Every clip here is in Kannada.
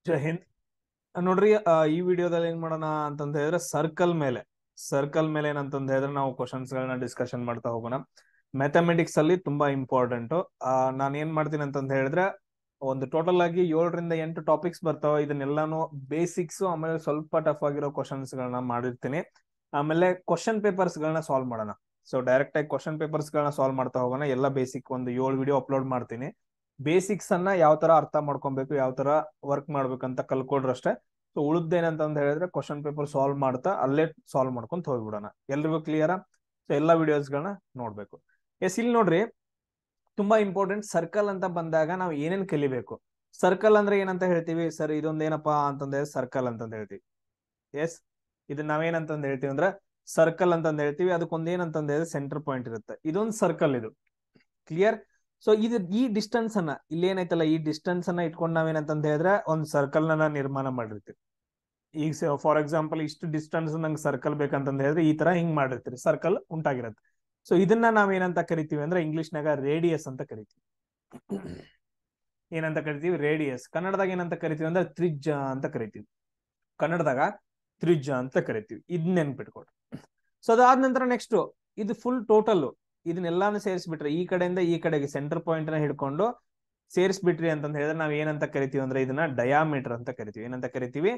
ಜೈ ಹಿಂದ್. ನೋಡ್ರಿ, ಈ ವಿಡಿಯೋದಲ್ಲಿ ಏನ್ ಮಾಡೋಣ ಅಂತಂದ ಹೇಳಿದ್ರೆ ಸರ್ಕಲ್ ಮೇಲೆ ಏನಂತಂದ ಹೇಳಿದ್ರೆ ನಾವು ಕ್ವಶನ್ಸ್ ಗಳನ್ನ ಡಿಸ್ಕಷನ್ ಮಾಡ್ತಾ ಹೋಗೋಣ. ಮ್ಯಾಥಮೆಟಿಕ್ಸ್ ಅಲ್ಲಿ ತುಂಬಾ ಇಂಪಾರ್ಟೆಂಟ್. ನಾನು ಏನ್ ಮಾಡ್ತೀನಿ ಅಂತಂದ ಹೇಳಿದ್ರೆ ಒಂದು ಟೋಟಲ್ ಆಗಿ 7 ರಿಂದ 8 ಟಾಪಿಕ್ಸ್ ಬರ್ತಾವ. ಇದನ್ನೆಲ್ಲಾನು ಬೇಸಿಕ್ಸ್, ಆಮೇಲೆ ಸ್ವಲ್ಪ ಟಫ್ ಆಗಿರೋ ಕ್ವಶನ್ಸ್ ಗಳನ್ನ ಮಾಡಿರ್ತೀನಿ. ಆಮೇಲೆ ಕ್ವಶನ್ ಪೇಪರ್ಸ್ ಗಳನ್ನ ಸಾಲ್ವ್ ಮಾಡೋಣ. ಸೊ ಡೈರೆಕ್ಟ್ ಆಗಿ ಕ್ವಶನ್ ಪೇಪರ್ಸ್ ಗಳನ್ನ ಸಾಲ್ವ್ ಮಾಡ್ತಾ ಹೋಗೋಣ. ಎಲ್ಲ ಬೇಸಿಕ್ ಒಂದು 7 ವಿಡಿಯೋ ಅಪ್ಲೋಡ್ ಮಾಡ್ತೀನಿ. ಬೇಸಿಕ್ಸ್ ಅನ್ನ ಯಾವ ತರ ಅರ್ಥ ಮಾಡ್ಕೊಬೇಕು, ಯಾವ ತರ ವರ್ಕ್ ಮಾಡ್ಬೇಕಂತ ಕಲ್ಕೊಡ್ರಷ್ಟೇ. ಸೊ ಉಳಿದ್ದೇನಂತಂದ ಹೇಳಿದ್ರೆ ಕ್ವಶನ್ ಪೇಪರ್ ಸಾಲ್ವ್ ಮಾಡ್ತಾ ಅಲ್ಲೇ ಸಾಲ್ವ್ ಮಾಡ್ಕೊಂತ ಹೋಗ್ಬಿಡೋಣ. ಎಲ್ರಿಗೂ ಕ್ಲಿಯರಾ? ಸೊ ಎಲ್ಲಾ ವಿಡಿಯೋಸ್ಗಳನ್ನ ನೋಡ್ಬೇಕು. ಎಸ್, ಇಲ್ಲಿ ನೋಡ್ರಿ, ತುಂಬಾ ಇಂಪಾರ್ಟೆಂಟ್. ಸರ್ಕಲ್ ಅಂತ ಬಂದಾಗ ನಾವು ಏನೇನ್ ಕಲಿಬೇಕು? ಸರ್ಕಲ್ ಅಂದ್ರೆ ಏನಂತ ಹೇಳ್ತೀವಿ ಸರ್? ಇದೊಂದೇನಪ್ಪಾ ಅಂತಂದ್ರೆ ಸರ್ಕಲ್ ಅಂತಂದ ಹೇಳ್ತೀವಿ. ಎಸ್, ಇದನ್ನ ನಾವೇನಂತಂದ್ ಹೇಳ್ತೀವಿ ಅಂದ್ರೆ ಸರ್ಕಲ್ ಅಂತಂದ್ ಹೇಳ್ತೀವಿ. ಅದಕ್ಕೊಂದ್ ಏನಂತಂದ ಹೇಳಿದ್ರೆ ಸೆಂಟರ್ ಪಾಯಿಂಟ್ ಇರುತ್ತೆ. ಇದೊಂದು ಸರ್ಕಲ್, ಇದು ಕ್ಲಿಯರ್. ಸೊ ಇದು ಈ ಡಿಸ್ಟೆನ್ಸ್ ಅನ್ನ ಇಲ್ಲಿ ಏನೈತಲ್ಲ, ಈ ಡಿಸ್ಟೆನ್ಸ್ ಅನ್ನ ಇಟ್ಕೊಂಡು ನಾವೇನಂತಂದ ಹೇಳಿದ್ರೆ ಒಂದು ಸರ್ಕಲ್ ನ ನಿರ್ಮಾಣ ಮಾಡಿರ್ತೀವಿ. ಈಗ ಫಾರ್ ಎಕ್ಸಾಂಪಲ್ ಇಷ್ಟು ಡಿಸ್ಟೆನ್ಸ್ ನಂಗೆ ಸರ್ಕಲ್ ಬೇಕಂತಂದ ಹೇಳಿದ್ರೆ ಈ ತರ ಹಿಂಗ್ ಮಾಡಿರ್ತೀರಿ, ಸರ್ಕಲ್ ಉಂಟಾಗಿರುತ್ತೆ. ಸೊ ಇದನ್ನ ನಾವೇನಂತ ಕರಿತೀವಿ ಅಂದ್ರೆ ಇಂಗ್ಲಿಷ್ನಾಗ ರೇಡಿಯಸ್ ಅಂತ ಕರಿತೀವಿ. ಏನಂತ ಕರಿತೀವಿ? ರೇಡಿಯಸ್. ಕನ್ನಡದಾಗ ಏನಂತ ಕರಿತೀವಿ ಅಂದ್ರೆ ತ್ರಿಜ್ಯ ಅಂತ ಕರಿತೀವಿ. ಕನ್ನಡದಾಗ ತ್ರಿಜ್ಯ ಅಂತ ಕರಿತೀವಿ. ಇದ್ ನೆನ್ಪಿಟ್ಕೊಡ್ರಿ. ಸೊ ಅದಾದ ನಂತರ ನೆಕ್ಸ್ಟ್ ಇದು ಫುಲ್ ಟೋಟಲ್ ಇದನ್ನೆಲ್ಲಾನು ಸೇರಿಸ್ಬಿಟ್ರೆ ಈ ಕಡೆಯಿಂದ ಈ ಕಡೆಗೆ ಸೆಂಟರ್ ಪಾಯಿಂಟ್ ನ ಹಿಡ್ಕೊಂಡು ಸೇರಿಸ್ಬಿಟ್ರಿ ಅಂತಂದ ಹೇಳಿದ್ರೆ ನಾವ್ ಏನಂತ ಕರಿತೀವಿ ಅಂದ್ರೆ ಇದನ್ನ ಡಯಾಮೀಟರ್ ಅಂತ ಕರಿತೀವಿ. ಏನಂತ ಕರಿತೀವಿ?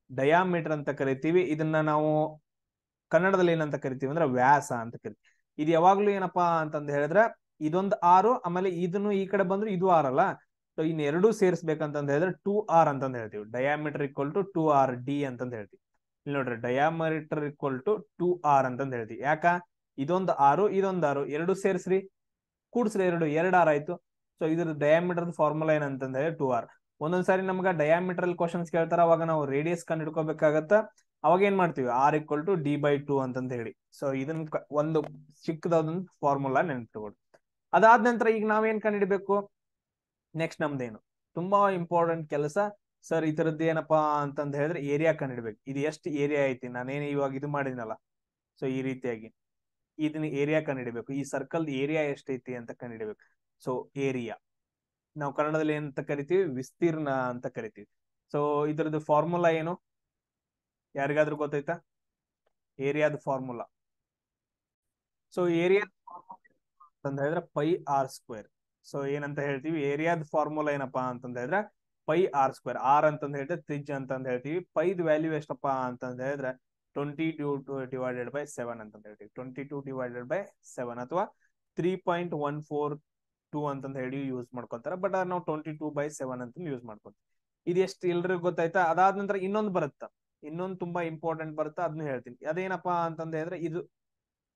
ಡಯಾಮೀಟರ್ ಅಂತ ಕರಿತೀವಿ. ಇದನ್ನ ನಾವು ಕನ್ನಡದಲ್ಲಿ ಏನಂತ ಕರಿತೀವಿ ಅಂದ್ರೆ ವ್ಯಾಸ ಅಂತ ಕರಿತೀವಿ. ಇದು ಯಾವಾಗ್ಲೂ ಏನಪ್ಪಾ ಅಂತಂದ ಹೇಳಿದ್ರೆ ಇದೊಂದು 6, ಆಮೇಲೆ ಇದನ್ನು ಈ ಕಡೆ ಬಂದ್ರು ಇದು 6 ಅಲ್ಲ. ಸೊ ಇನ್ ಎರಡೂ ಸೇರಿಸ್ಬೇಕಂತಂದ ಹೇಳಿದ್ರೆ 2r ಅಂತಂದ ಹೇಳ್ತೀವಿ. Diameter equal to 2r D ಅಂತಂದ ಹೇಳ್ತೀವಿ. ಇಲ್ಲಿ ನೋಡ್ರಿ, ಡಯಾಮೀಟರ್ ಈಕ್ವಲ್ ಟು 2r ಅಂತಂದ ಹೇಳ್ತೀವಿ. ಯಾಕ? ಇದೊಂದು 6, ಇದೊಂದು 6, ಎರಡು ಸೇರಿಸ್ರಿ, ಕೂಡ್ಸ್ರಿ, ಎರಡು ಆರ್ ಆಯ್ತು. ಸೊ ಇದ್ರ ಡಯಾಮೀಟರ್ ಫಾರ್ಮುಲಾ ಏನಂತಂದ ಹೇಳಿ 2r. ಒಂದೊಂದ್ಸಾರಿ ನಮ್ಗೆ ಡಯಾಮೀಟರ್ ಕ್ವಶನ್ಸ್ ಕೇಳ್ತಾರ, ಅವಾಗ ನಾವು ರೇಡಿಯಸ್ ಕಂಡು ಹಿಡ್ಕೋಬೇಕಾಗತ್ತ. ಅವಾಗ ಏನ್ ಮಾಡ್ತೀವಿ? ಆರ್ ಈಕ್ವಲ್ ಟು d/2 ಅಂತಂದ ಹೇಳಿ. ಸೊ ಇದನ್ನ ಒಂದು ಚಿಕ್ಕದೊಂದು ಫಾರ್ಮುಲಾ ನೆನ್ಪಿಟ್ಕೊಡಿ. ಅದಾದ ನಂತರ ಈಗ ನಾವೇನ್ ಕಂಡುಹಿಡಬೇಕು? ನೆಕ್ಸ್ಟ್ ನಮ್ದೇನು ತುಂಬಾ ಇಂಪಾರ್ಟೆಂಟ್ ಕೆಲಸ ಸರ್, ಈ ತರದ್ದು ಏನಪ್ಪಾ ಅಂತಂದ ಹೇಳಿದ್ರೆ ಏರಿಯಾ ಕಂಡುಹಿಡ್ಬೇಕು. ಇದು ಎಷ್ಟು ಏರಿಯಾ ಐತಿ, ನಾನೇನು ಇವಾಗ ಇದು ಮಾಡಿದ್ನಲ್ಲ. ಸೊ ಈ ರೀತಿಯಾಗಿ ಇದನ್ನ ಏರಿಯಾ ಕಂಡುಹಿಡಬೇಕು. ಈ ಸರ್ಕಲ್ ಏರಿಯಾ ಎಷ್ಟೈತಿ ಅಂತ ಕಂಡುಹಿಡಬೇಕು. ಸೊ ಏರಿಯಾ ನಾವು ಕನ್ನಡದಲ್ಲಿ ಏನಂತ ಕರಿತೀವಿ? ವಿಸ್ತೀರ್ಣ ಅಂತ ಕರಿತೀವಿ. ಸೊ ಇದ್ರದ್ದು ಫಾರ್ಮುಲಾ ಏನು? ಯಾರಿಗಾದ್ರೂ ಗೊತ್ತೈತಾ ಏರಿಯಾದ ಫಾರ್ಮುಲಾ? ಸೊ ಏರಿಯಾ ಅಂತ ಹೇಳಿದ್ರೆ πr². ಸೊ ಏನಂತ ಹೇಳ್ತೀವಿ? ಏರಿಯಾದ ಫಾರ್ಮುಲಾ ಏನಪ್ಪಾ ಅಂತಂದ ಹೇಳಿದ್ರೆ πr². ಆರ್ ಅಂತಂದ ಹೇಳಿದ್ರೆ ತ್ರಿಜ್ಯ ಅಂತಂದ ಹೇಳ್ತೀವಿ. ಪೈದ್ ವ್ಯಾಲ್ಯೂ ಎಷ್ಟಪ್ಪಾ ಅಂತಂದ ಹೇಳಿದ್ರೆ 22/7 ಅಂತಂದ ಹೇಳ್ತೀವಿ. 22/7 ಅಥವಾ 3.142 ಅಂತಂದ ಹೇಳಿ ಯೂಸ್ ಮಾಡ್ಕೊಂತಾರೆ. ಬಟ್ ನಾವು 22/7 ಅಂತ ಯೂಸ್ ಮಾಡ್ಕೊಂತೀವಿ. ಇದು ಎಷ್ಟು ಎಲ್ರಿಗೂ ಗೊತ್ತಾಯ್ತಾ? ಅದಾದ ನಂತರ ಇನ್ನೊಂದು ಬರುತ್ತಾ, ಇನ್ನೊಂದು ತುಂಬಾ ಇಂಪಾರ್ಟೆಂಟ್ ಬರುತ್ತಾ, ಅದನ್ನ ಹೇಳ್ತೀನಿ. ಅದೇನಪ್ಪಾ ಅಂತಂದ ಹೇಳಿದ್ರೆ ಇದು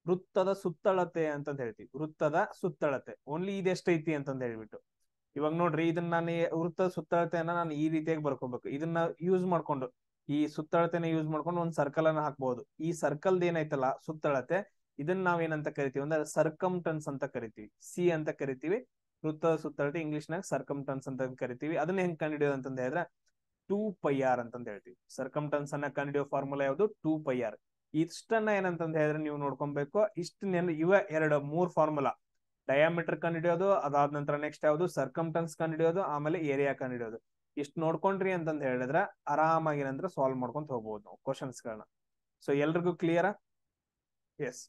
ವೃತ್ತದ ಸುತ್ತಳತೆ ಅಂತಂದ ಹೇಳ್ತೀವಿ. ವೃತ್ತದ ಸುತ್ತಳತೆ ಓನ್ಲಿ ಇದೆಷ್ಟೈತಿ ಅಂತಂದ ಹೇಳ್ಬಿಟ್ಟು. ಇವಾಗ ನೋಡ್ರಿ, ಇದನ್ನ ನಾನು ವೃತ್ತದ ಸುತ್ತಳತೆಯನ್ನ ನಾನು ಈ ರೀತಿಯಾಗಿ ಬರ್ಕೋಬೇಕು. ಇದನ್ನ ಯೂಸ್ ಮಾಡ್ಕೊಂಡು, ಈ ಸುತ್ತಳತೆನ ಯೂಸ್ ಮಾಡ್ಕೊಂಡು ಒಂದ್ ಸರ್ಕಲ್ ಅನ್ನ ಹಾಕ್ಬಹುದು. ಈ ಸರ್ಕಲ್ ಏನೈತಲ್ಲ ಸುತ್ತಳತೆ, ಇದನ್ನ ನಾವ್ ಏನಂತ ಕರಿತೀವಿ ಅಂದ್ರೆ ಸರ್ಕಮ್ಟನ್ಸ್ ಅಂತ ಕರಿತೀವಿ. ಸಿ ಅಂತ ಕರಿತೀವಿ. ವೃತ್ತದ ಸುತ್ತಳತೆ ಇಂಗ್ಲಿಷ್ನಾಗ ಸರ್ಕಮ್ಟನ್ಸ್ ಅಂತ ಕರಿತೀವಿ. ಅದನ್ನ ಹೆಂಗ್ ಕಂಡುಹಿಡಿಯೋದು ಅಂತಂದ ಹೇಳಿದ್ರೆ 2πr ಅಂತಂದ ಹೇಳ್ತೀವಿ. ಸರ್ಕಮ್ಟನ್ಸ್ ಅನ್ನ ಕಂಡುಹಿಡಿಯೋ ಫಾರ್ಮುಲಾ ಯಾವುದು? 2πr. ಇಷ್ಟನ್ನ ಏನಂತಂದ ಹೇಳಿದ್ರೆ ನೀವು ನೋಡ್ಕೊಬೇಕು. ಇವ ಮೂರ್ ಫಾರ್ಮುಲಾ: ಡಯಾಮೀಟರ್ ಕಂಡುಹಿಡಿಯೋದು, ಅದಾದ ನಂತರ ನೆಕ್ಸ್ಟ್ ಯಾವುದು ಸರ್ಕಮ್ಟನ್ಸ್ ಕಂಡುಹಿಡಿಯೋದು, ಆಮೇಲೆ ಏರಿಯಾ ಕಂಡುಹಿಡಿಯೋದು. ಇಷ್ಟು ನೋಡ್ಕೊಂಡ್ರಿ ಅಂತಂದ ಹೇಳಿದ್ರೆ ಆರಾಮಾಗಿ ಏನಂದ್ರೆ ಸಾಲ್ವ್ ಮಾಡ್ಕೊಂತ ಹೋಗ್ಬೋದು ನಾವು ಕ್ವಶನ್ಸ್ ಗಳನ್ನ. ಸೊ ಎಲ್ರಿಗೂ ಕ್ಲಿಯರಾ? ಎಸ್.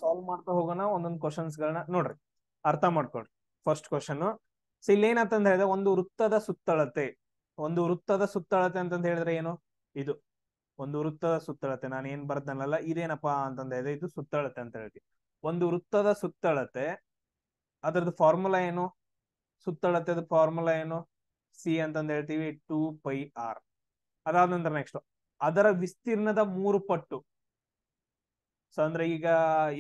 ಸಾಲ್ವ್ ಮಾಡ್ತಾ ಹೋಗೋಣ ಒಂದೊಂದು ಕ್ವಶನ್ಸ್ ಗಳನ್ನ. ನೋಡ್ರಿ, ಅರ್ಥ ಮಾಡ್ಕೊಳ್ರಿ. First question. ಸೊ ಇಲ್ಲಿ ಏನಂತಂದ ಹೇಳಿದ್ರೆ ಒಂದು ವೃತ್ತದ ಸುತ್ತಳತೆ. ಒಂದು ವೃತ್ತದ ಸುತ್ತಳತೆ ಅಂತಂದ ಹೇಳಿದ್ರೆ ಏನು? ಇದು ಒಂದು ವೃತ್ತದ ಸುತ್ತಳತೆ. ನಾನು ಏನ್ ಬರ್ದನಲ್ಲ, ಇದೇನಪ್ಪಾ ಅಂತಂದ ಹೇಳಿದ್ರೆ ಇದು ಸುತ್ತಳತೆ ಅಂತ ಹೇಳ್ತೀವಿ. ಒಂದು ವೃತ್ತದ ಸುತ್ತಳತೆ, ಅದ್ರದ್ದು ಫಾರ್ಮುಲಾ ಏನು? ಸುತ್ತಳತೆದ ಫಾರ್ಮುಲಾ ಏನು? ಸಿ ಅಂತಂದ ಹೇಳ್ತೀವಿ, 2πr. ಅದಾದ ನಂತರ ನೆಕ್ಸ್ಟ್ ಅದರ ವಿಸ್ತೀರ್ಣದ 3 ಪಟ್ಟು. ಸೊ ಅಂದ್ರೆ ಈಗ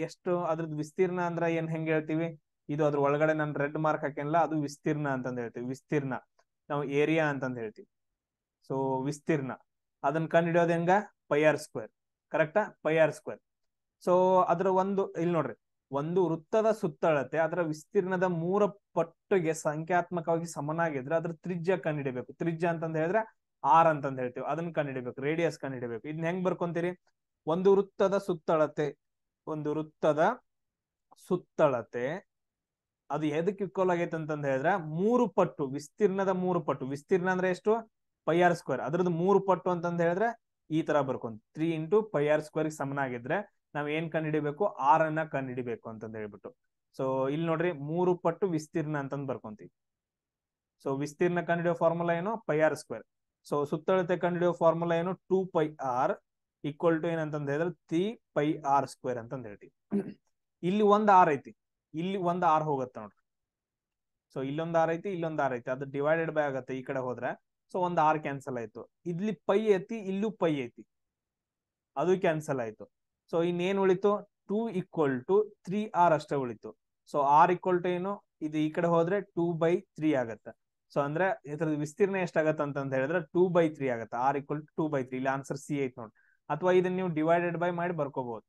ಎಷ್ಟು ಅದ್ರದ್ದು ವಿಸ್ತೀರ್ಣ ಅಂದ್ರೆ ಏನ್ ಹೆಂಗ್ ಹೇಳ್ತೀವಿ? ಇದು ಅದ್ರ ಒಳಗಡೆ ನಾನು ರೆಡ್ ಮಾರ್ಕ್ ಹಾಕೇನಲ್ಲ, ಅದು ವಿಸ್ತೀರ್ಣ ಅಂತಂದ ಹೇಳ್ತೀವಿ. ವಿಸ್ತೀರ್ಣ ನಾವು ಏರಿಯಾ ಅಂತಂದ ಹೇಳ್ತೀವಿ. ಸೊ ವಿಸ್ತೀರ್ಣ ಅದನ್ನ ಕಂಡು ಹಿಡಿಯೋದು ಹೆಂಗ? πr². ಕರೆಕ್ಟಾ? πr². ಸೊ ಅದ್ರ ಒಂದು ಇಲ್ಲಿ ನೋಡ್ರಿ, ಒಂದು ವೃತ್ತದ ಸುತ್ತಳತೆ ಅದರ ವಿಸ್ತೀರ್ಣದ 3 ಪಟ್ಟಿಗೆ ಸಂಖ್ಯಾತ್ಮಕವಾಗಿ ಸಮನಾಗಿದ್ರೆ ಅದ್ರ ತ್ರಿಜ್ಯ ಕಂಡುಹಿಡಿಬೇಕು. ತ್ರಿಜ್ಯ ಅಂತಂದ ಹೇಳಿದ್ರೆ ಆರ್ ಅಂತಂದ ಹೇಳ್ತೀವಿ. ಅದನ್ನ ಕಂಡುಹಿಡಿಬೇಕು. ರೇಡಿಯಸ್ ಕಂಡುಹಿಡಿಬೇಕು. ಇದನ್ನ ಹೆಂಗ್ ಬರ್ಕೊಂತೀರಿ? ಒಂದು ವೃತ್ತದ ಸುತ್ತಳತೆ ಒಂದು ವೃತ್ತದ ಸುತ್ತಳತೆ ಅದು ಎದಕ್ಕೆ ಈಕ್ವಲ್ ಆಗೈತೆ ಅಂತಂದ ಹೇಳಿದ್ರೆ 3 ಪಟ್ಟು ವಿಸ್ತೀರ್ಣದ 3 ಪಟ್ಟು. ವಿಸ್ತೀರ್ಣ ಅಂದ್ರೆ ಎಷ್ಟು? Pi R square. ಅದ್ರದ್ದು 3 ಪಟ್ಟು ಅಂತಂದ ಹೇಳಿದ್ರೆ ಈ ತರ ಬರ್ಕೊಂತ 3 ಇಂಟು ಪೈ ಆರ್ ಸ್ಕ್ವೇರ್ ಸಮನಾಗಿದ್ರೆ ನಾವ್ ಏನ್ ಕಂಡುಹಿಡಿಬೇಕು? ಆರ್ ಅನ್ನ ಕಂಡುಹಿಡಿಬೇಕು ಅಂತಂದ ಹೇಳ್ಬಿಟ್ಟು. ಸೊ ಇಲ್ಲಿ ನೋಡ್ರಿ 3 ಪಟ್ಟು ವಿಸ್ತೀರ್ಣ ಅಂತಂದ್ ಬರ್ಕೊಂತೀವಿ. ಸೊ ವಿಸ್ತೀರ್ಣ ಕಂಡುಹಿಡಿಯೋ ಫಾರ್ಮುಲಾ ಏನು? Pi R square. ಸೊ ಸುತ್ತಳತೆ ಕಂಡುಹಿಡಿಯೋ ಫಾರ್ಮುಲಾ ಏನು? 2 ಪೈ ಆರ್ ಈಕ್ವಲ್ ಟು ಏನಂತಂದ ಹೇಳಿದ್ರೆ 3 ಪೈ ಆರ್ ಸ್ಕ್ವೇರ್ ಅಂತಂದ್ ಹೇಳ್ತೀವಿ. ಇಲ್ಲಿ ಒಂದ್ ಆರ್ ಐತಿ, ಇಲ್ಲಿ ಒಂದ್ ಆರ್ ಹೋಗುತ್ತೆ ನೋಡ್ರಿ. ಸೊ ಇಲ್ಲೊಂದ್ ಆರ್ ಐತಿ, ಇಲ್ಲೊಂದ್ ಆರ್ ಐತಿ, ಅದು ಡಿವೈಡೆಡ್ ಬೈ ಆಗತ್ತೆ ಈ ಕಡೆ ಹೋದ್ರೆ. ಸೊ ಒಂದ್ ಆರ್ ಕ್ಯಾನ್ಸಲ್ ಆಯ್ತು. ಇಲ್ಲಿ ಪೈ ಐತಿ, ಇಲ್ಲೂ ಪೈ ಐತಿ, ಅದು ಕ್ಯಾನ್ಸಲ್ ಆಯ್ತು. ಸೊ ಇನ್ನೇನ್ ಉಳಿತು? 2 ಈಕ್ವಲ್ ಟು 3 ಆರ್ ಅಷ್ಟೇ ಉಳಿತು. ಸೊ ಆರ್ ಈಕ್ವಲ್ ಟು ಏನು? ಇದು ಈ ಕಡೆ ಹೋದ್ರೆ 2/3 ಆಗತ್ತೆ. ಸೊ ಅಂದ್ರೆ ಇದ್ರದ್ದು ವಿಸ್ತೀರ್ಣ ಎಷ್ಟಾಗತ್ತ ಅಂತಂದ ಹೇಳಿದ್ರೆ 2/3 ಆಗತ್ತೆ. R equal to 2/3. ಇಲ್ಲಿ ಆನ್ಸರ್ ಸಿ ಐತಿ ನೋಡಿ. ಅಥವಾ ಇದನ್ನ ನೀವು ಡಿವೈಡೆಡ್ ಬೈ ಮಾಡಿ ಬರ್ಕೋಬಹುದು.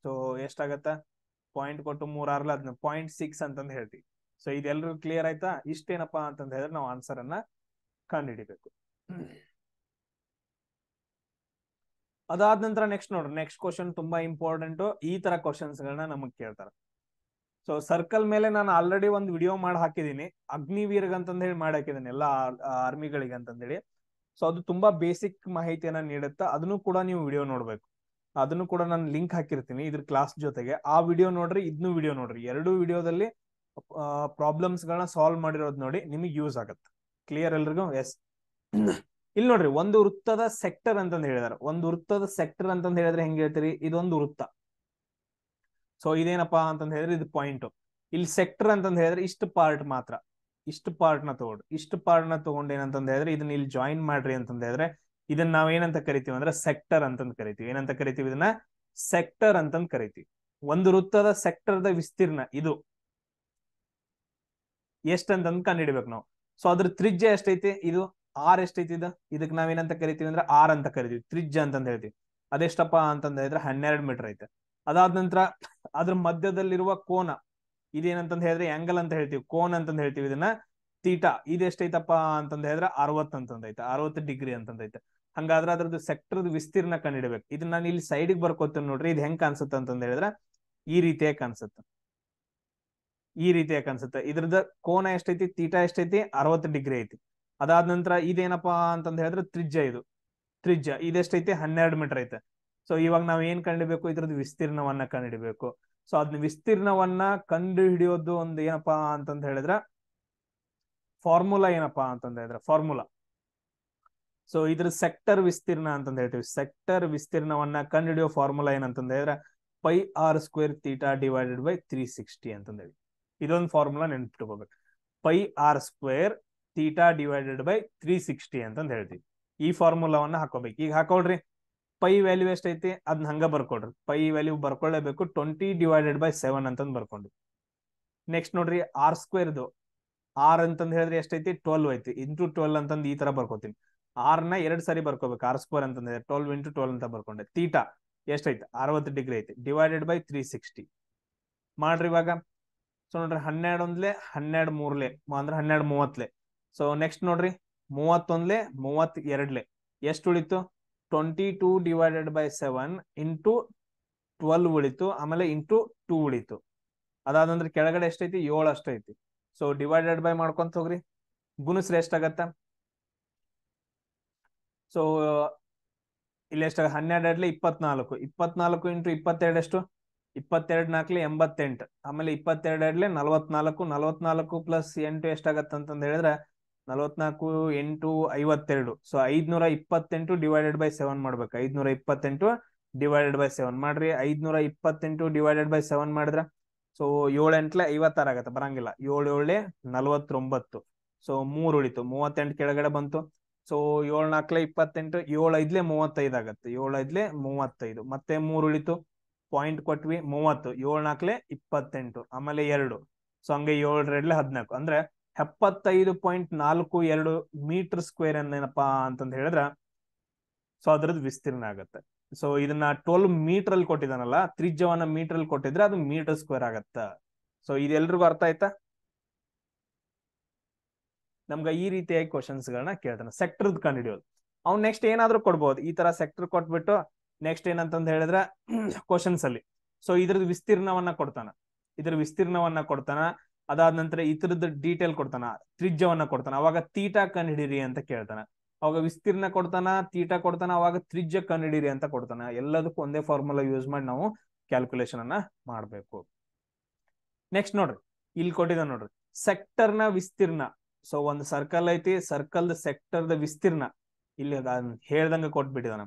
ಸೊ ಎಷ್ಟಾಗತ್ತ? ಪಾಯಿಂಟ್ ಕೊಟ್ಟು 3 ಆರ್ಲ ಅದನ್ನ 0.6 ಅಂತಂದ್ ಹೇಳ್ತೀವಿ. ಸೊ ಇದೆಲ್ಲರಿಗೂ ಕ್ಲಿಯರ್ ಆಯ್ತಾ? ಇಷ್ಟೇನಪ್ಪಾ ಅಂತಂದ ಹೇಳಿದ್ರೆ ನಾವು ಆನ್ಸರ್ ಅನ್ನ ಕಂಡುಹಿಡಿಬೇಕು. ಅದಾದ ನಂತರ ನೆಕ್ಸ್ಟ್ ನೋಡ್ರಿ, ನೆಕ್ಸ್ಟ್ ಕ್ವಶನ್ ತುಂಬಾ ಇಂಪಾರ್ಟೆಂಟ್. ಈ ತರ ಕ್ವಶನ್ಸ್ ಗಳನ್ನ ನಮಗ್ ಕೇಳ್ತಾರೆ. ಸೊ ಸರ್ಕಲ್ ಮೇಲೆ ನಾನು ಆಲ್ರೆಡಿ ಒಂದು ವಿಡಿಯೋ ಮಾಡಿ ಹಾಕಿದೀನಿ, ಅಗ್ನಿವೀರ್ಗ್ ಅಂತಂದ ಹೇಳಿ ಮಾಡಿ ಹಾಕಿದ್ದೀನಿ ಎಲ್ಲಾ ಆರ್ಮಿಗಳಿಗೆ ಅಂತಂದೇಳಿ. ಸೊ ಅದು ತುಂಬಾ ಬೇಸಿಕ್ ಮಾಹಿತಿಯನ್ನ ನೀಡುತ್ತೆ. ಅದನ್ನು ಕೂಡ ನೀವು ವಿಡಿಯೋ ನೋಡ್ಬೇಕು. ಅದನ್ನು ಕೂಡ ನಾನು ಲಿಂಕ್ ಹಾಕಿರ್ತೀನಿ ಇದ್ರ ಕ್ಲಾಸ್ ಜೊತೆಗೆ. ಆ ವಿಡಿಯೋ ನೋಡ್ರಿ, ಇದನ್ನು ವಿಡಿಯೋ ನೋಡ್ರಿ. ಎರಡು ವಿಡಿಯೋದಲ್ಲಿ ಪ್ರಾಬ್ಲಮ್ಸ್ ಗಳನ್ನ ಸಾಲ್ವ್ ಮಾಡಿರೋದು ನೋಡಿ, ನಿಮಗೆ ಯೂಸ್ ಆಗತ್ತೆ. ಕ್ಲಿಯರ್ ಎಲ್ರಿಗೂ? ಎಸ್. ಇಲ್ಲಿ ನೋಡ್ರಿ, ಒಂದು ವೃತ್ತದ ಸೆಕ್ಟರ್ ಅಂತಂದ್ ಹೇಳಿದಾರೆ. ಒಂದು ವೃತ್ತದ ಸೆಕ್ಟರ್ ಅಂತಂದ್ ಹೇಳಿದ್ರೆ ಹೆಂಗ್ ಹೇಳ್ತೀರಿ? ಇದೊಂದು ವೃತ್ತ. ಸೊ ಇದೇನಪ್ಪಾ ಅಂತಂದ್ ಹೇಳಿದ್ರೆ ಇದು ಪಾಯಿಂಟ್. ಇಲ್ಲಿ ಸೆಕ್ಟರ್ ಅಂತಂದ್ ಹೇಳಿದ್ರೆ ಇಷ್ಟು ಪಾರ್ಟ್ ಮಾತ್ರ, ಇಷ್ಟು ಪಾರ್ಟ್ ನ ತಗೊಂಡು, ಇಷ್ಟು ಪಾರ್ಟ್ ನ ತಗೊಂಡು ಏನಂತಂದ್ ಹೇಳಿದ್ರೆ ಇದನ್ನ ಇಲ್ಲಿ ಜಾಯಿನ್ ಮಾಡ್ರಿ ಅಂತಂದ್ ಹೇಳಿದ್ರೆ ಇದನ್ನ ನಾವ್ ಏನಂತ ಕರಿತೀವಿ ಅಂದ್ರೆ ಸೆಕ್ಟರ್ ಅಂತಂದ್ ಕರಿತೀವಿ. ಏನಂತ ಕರಿತೀವಿ? ಇದನ್ನ ಸೆಕ್ಟರ್ ಅಂತಂದ್ ಕರಿತೀವಿ. ಒಂದು ವೃತ್ತದ ಸೆಕ್ಟರ್ದ ವಿಸ್ತೀರ್ಣ ಇದು ಎಷ್ಟಂತಂದ್ ಕಂಡುಹಿಡಿಬೇಕು ನಾವು. ಸೊ ಅದ್ರ ತ್ರಿಜ್ಯ ಎಷ್ಟೈತಿ? ಇದು ಆರ್ ಎಷ್ಟೈತಿ? ಇದಕ್ಕೆ ನಾವೇನಂತ ಕರಿತೀವಿ ಅಂದ್ರೆ ಆರ್ ಅಂತ ಕರಿತೀವಿ, ತ್ರಿಜ್ಯ ಅಂತಂದ್ ಹೇಳ್ತೀವಿ. ಅದೆಷ್ಟಪ್ಪ ಅಂತಂದ ಹೇಳಿದ್ರೆ 12 ಮೀಟರ್ ಐತೆ. ಅದಾದ ನಂತರ ಅದ್ರ ಮಧ್ಯದಲ್ಲಿರುವ ಕೋನ ಇದೇನಂತಂದ್ ಹೇಳಿದ್ರೆ ಆಂಗಲ್ ಅಂತ ಹೇಳ್ತೀವಿ, ಕೋನ್ ಅಂತಂದ್ ಹೇಳ್ತೀವಿ. ಇದನ್ನ ತೀಟಾ. ಇದೆಷ್ಟೈತಪ್ಪ ಅಂತಂದ್ ಹೇಳಿದ್ರೆ 60 ಅಂತಂದೈತೆ, 60 ಡಿಗ್ರಿ ಅಂತಂದೈತೆ. ಹಂಗಾದ್ರೆ ಅದ್ರದ್ದು ಸೆಕ್ಟರ್ದ ವಿಸ್ತೀರ್ಣ ಕಂಡುಹಿಡಬೇಕು. ಇದನ್ನ ನಾನು ಇಲ್ಲಿ ಸೈಡಿಗೆ ಬರ್ಕೋತೀನಿ ನೋಡ್ರಿ. ಇದು ಹೆಂಗ್ ಕಾಣಿಸುತ್ತೆ ಅಂತಂದ್ ಹೇಳಿದ್ರೆ ಈ ರೀತಿಯಾಗಿ ಕಾಣಿಸುತ್ತೆ, ಈ ರೀತಿಯಾಗಿ ಕಾಣಿಸುತ್ತೆ. ಇದ್ರದ್ದು ಕೋನ ಎಷ್ಟೈತಿ? ತೀಟಾ ಎಷ್ಟೈತಿ? 60 ಡಿಗ್ರಿ ಐತಿ. ಅದಾದ ನಂತರ ಇದೇನಪ್ಪಾ ಅಂತಂದ್ ಹೇಳಿದ್ರೆ ತ್ರಿಜ್ಯ. ಇದು ತ್ರಿಜ್ಯ ಇದೆಷ್ಟೈತಿ? 12 ಮೀಟರ್ ಐತೆ. ಸೊ ಇವಾಗ ನಾವ್ ಏನ್ ಕಂಡುಹಿಡಬೇಕು? ಇದ್ರದ್ದು ವಿಸ್ತೀರ್ಣವನ್ನ ಕಂಡುಹಿಡಬೇಕು. ಸೊ ಅದನ್ನ ವಿಸ್ತೀರ್ಣವನ್ನ ಕಂಡು ಹಿಡಿಯೋದು ಒಂದು ಏನಪ್ಪಾ ಅಂತಂದ್ ಹೇಳಿದ್ರೆ ಫಾರ್ಮುಲಾ. ಏನಪ್ಪಾ ಅಂತಂದ್ ಹೇಳಿದ್ರೆ ಫಾರ್ಮುಲಾ. ಸೊ ಇದ್ರ ಸೆಕ್ಟರ್ ವಿಸ್ತೀರ್ಣ ಅಂತಂದ್ ಹೇಳ್ತೀವಿ. ಸೆಕ್ಟರ್ ವಿಸ್ತೀರ್ಣವನ್ನ ಕಂಡು ಹಿಡಿಯೋ ಫಾರ್ಮುಲಾ ಏನಂತಂದ್ ಹೇಳಿದ್ರೆ pi R square theta divided by 360 ಅಂತಂದ್ ಹೇಳಿ. ಇದೊಂದು ಫಾರ್ಮುಲಾ ನೆನ್ಪಿಟ್ಕೋಬೇಕು. Pi R square theta divided by 360 ಅಂತಂದ್ ಹೇಳ್ತೀವಿ. ಈ ಫಾರ್ಮುಲಾವನ್ನ ಹಾಕೋಬೇಕು. ಈಗ ಹಾಕೊಳ್ರಿ. ಪೈ ವ್ಯಾಲ್ಯೂ ಎಷ್ಟೈತಿ? ಅದನ್ನ ಹಂಗ ಬರ್ಕೊಡ್ರಿ. ಪೈ ವ್ಯಾಲ್ಯೂ ಬರ್ಕೊಳ್ಳೇಬೇಕು. 20 ಡಿವೈಡೆಡ್ ಬೈ 7 ಅಂತಂದ್ ಬರ್ಕೊಂಡ್ರಿ. ನೆಕ್ಸ್ಟ್ ನೋಡ್ರಿ, ಆರ್ ಸ್ಕ್ವೇರ್ದು ಆರ್ ಅಂತಂದ್ ಹೇಳಿದ್ರೆ ಎಷ್ಟೈತಿ? 12 ಐತಿ. ಇಂಟು 12 ಅಂತಂದ್ ಈ ತರ ಬರ್ಕೋತೀನಿ. ಆರ್ ನ 2 ಸಾರಿ ಬರ್ಕೋಬೇಕು. ಆರ್ ಸ್ಕ್ವೇರ್ ಅಂತಂದ್ರೆ 12 ಇಂಟು 12 ಅಂತ ಬರ್ಕೊಂಡೆ. ತೀಟಾ ಎಷ್ಟೈತಿ? 60 ಡಿಗ್ರಿ ಐತಿ. ಡಿವೈಡೆಡ್ ಬೈ 360 ಮಾಡ್ರಿ ಇವಾಗ. ಸೊ ನೋಡ್ರಿ, 12 ಒಂದ್ಲೆ 12 ಮೂರ್ಲೆ ಅಂದ್ರೆ 12 30ಲೆ. ಸೊ ನೆಕ್ಸ್ಟ್ ನೋಡ್ರಿ, 31ಲೆ 32ಲೆ ಎಷ್ಟು ಉಳಿತು? 22 ಡಿವೈಡೆಡ್ ಬೈ 7 ಇಂಟು 12 ಉಳಿತು. ಆಮೇಲೆ ಇಂಟು 2 ಉಳಿತು. ಅದಾದಂದ್ರೆ ಕೆಳಗಡೆ ಎಷ್ಟೈತಿ? 7 ಅಷ್ಟೈತಿ. ಸೊ ಡಿವೈಡೆಡ್ ಬೈ ಮಾಡ್ಕೊಂತ ಹೋಗ್ರಿ. ಗುಣಿಸ್ರಿ ಎಷ್ಟಾಗತ್ತ? ಸೊ ಇಲ್ಲಿ ಎಷ್ಟಾಗ? 12 24. 24 ಇಂಟು 22 ಎಷ್ಟು? 22 4 88. ಆಮೇಲೆ 22 44. 44 ಪ್ಲಸ್ 8 ಎಷ್ಟಾಗತ್ತ ಅಂತಂದ್ ಹೇಳಿದ್ರೆ 44 8 52. ಸೊ 528 ಡಿವೈಡೆಡ್ ಬೈ 7 ಮಾಡ್ಬೇಕು. 528 ಡಿವೈಡೆಡ್ ಬೈ 7 ಮಾಡ್ರಿ. 528 ಡಿವೈಡೆಡ್ ಬೈ 7 ಮಾಡಿದ್ರ ಸೊ 7 8 56 ಆಗತ್ತೆ. ಬರಂಗಿಲ್ಲ. 7 7 49. ಸೊ 3 ಉಳಿತು. 38 ಕೆಳಗಡೆ ಬಂತು. ಸೊ 7 4 28. 7 5 35 ಆಗತ್ತೆ. 7 5 35. ಮತ್ತೆ 3 ಉಳಿತು. ಪಾಯಿಂಟ್ ಕೊಟ್ವಿ 30. 7 4 28. ಆಮೇಲೆ 2. ಸೊ ಹಂಗೆ 7 2 14. ಅಂದ್ರೆ 75.42 ಮೀಟರ್ ಸ್ಕ್ವೇರ್ ಏನಪ್ಪಾ ಅಂತಂದ್ ಹೇಳಿದ್ರ ಸೊ ಅದ್ರದ್ದು ವಿಸ್ತೀರ್ಣ ಆಗತ್ತೆ. ಸೊ ಇದನ್ನ 12 ಮೀಟರ್ ಅಲ್ಲಿ ಕೊಟ್ಟಿದಾನಲ್ಲ, ತ್ರಿಜ್ಯವನ್ನ ಮೀಟರ್ ಅಲ್ಲಿ ಕೊಟ್ಟಿದ್ರೆ ಅದು ಮೀಟರ್ ಸ್ಕ್ವೇರ್ ಆಗತ್ತ. ಸೊ ಇದೆಲ್ರಿಗೂ ಅರ್ಥ ಆಯ್ತಾ? ನಮ್ಗ ಈ ರೀತಿಯಾಗಿ ಕ್ವಶನ್ಸ್ ಗಳನ್ನ ಕೇಳ್ತಾನೆ. ಸೆಕ್ಟರ್ ಕಂಡುಹಿಡಿಯೋದು. ಅವ್ನು ನೆಕ್ಸ್ಟ್ ಏನಾದ್ರೂ ಕೊಡ್ಬೋದು. ಈ ತರ ಸೆಕ್ಟರ್ ಕೊಟ್ಬಿಟ್ಟು ನೆಕ್ಸ್ಟ್ ಏನಂತಂದ್ ಹೇಳಿದ್ರೆ ಕ್ವಶನ್ಸ್ ಅಲ್ಲಿ ಸೊ ಇದ್ರದ್ದು ವಿಸ್ತೀರ್ಣವನ್ನ ಕೊಡ್ತಾನ. ಅದಾದ ನಂತರ ಇತರದ್ದು ಡೀಟೇಲ್ ಕೊಡ್ತಾನ, ತ್ರಿಜ್ಯವನ್ನ ಕೊಡ್ತಾನ. ಅವಾಗ ತೀಟಾ ಕಂಡುಹಿಡಿರಿ ಅಂತ ಕೇಳ್ತಾನ. ಅವಾಗ ವಿಸ್ತೀರ್ಣ ಕೊಡ್ತಾನ, ತೀಟಾ ಕೊಡ್ತಾನ, ಅವಾಗ ತ್ರಿಜ್ಯ ಕಂಡುಹಿಡಿರಿ ಅಂತ ಕೊಡ್ತಾನ. ಎಲ್ಲದಕ್ಕೂ ಒಂದೇ ಫಾರ್ಮುಲಾ ಯೂಸ್ ಮಾಡಿ ನಾವು ಕ್ಯಾಲ್ಕುಲೇಷನ್ ಅನ್ನ ಮಾಡ್ಬೇಕು. ನೆಕ್ಸ್ಟ್ ನೋಡ್ರಿ, ಇಲ್ಲಿ ಕೊಟ್ಟಿದ ನೋಡ್ರಿ, ಸೆಕ್ಟರ್ ನ ವಿಸ್ತೀರ್ಣ. ಸೊ ಒಂದು ಸರ್ಕಲ್ ಐತಿ, ಸರ್ಕಲ್ ಸೆಕ್ಟರ್ ದ ವಿಸ್ತೀರ್ಣ ಇಲ್ಲಿ ಹೇಳ್ದಂಗ ಕೊಟ್ಬಿಟ್ಟಿದಾನ.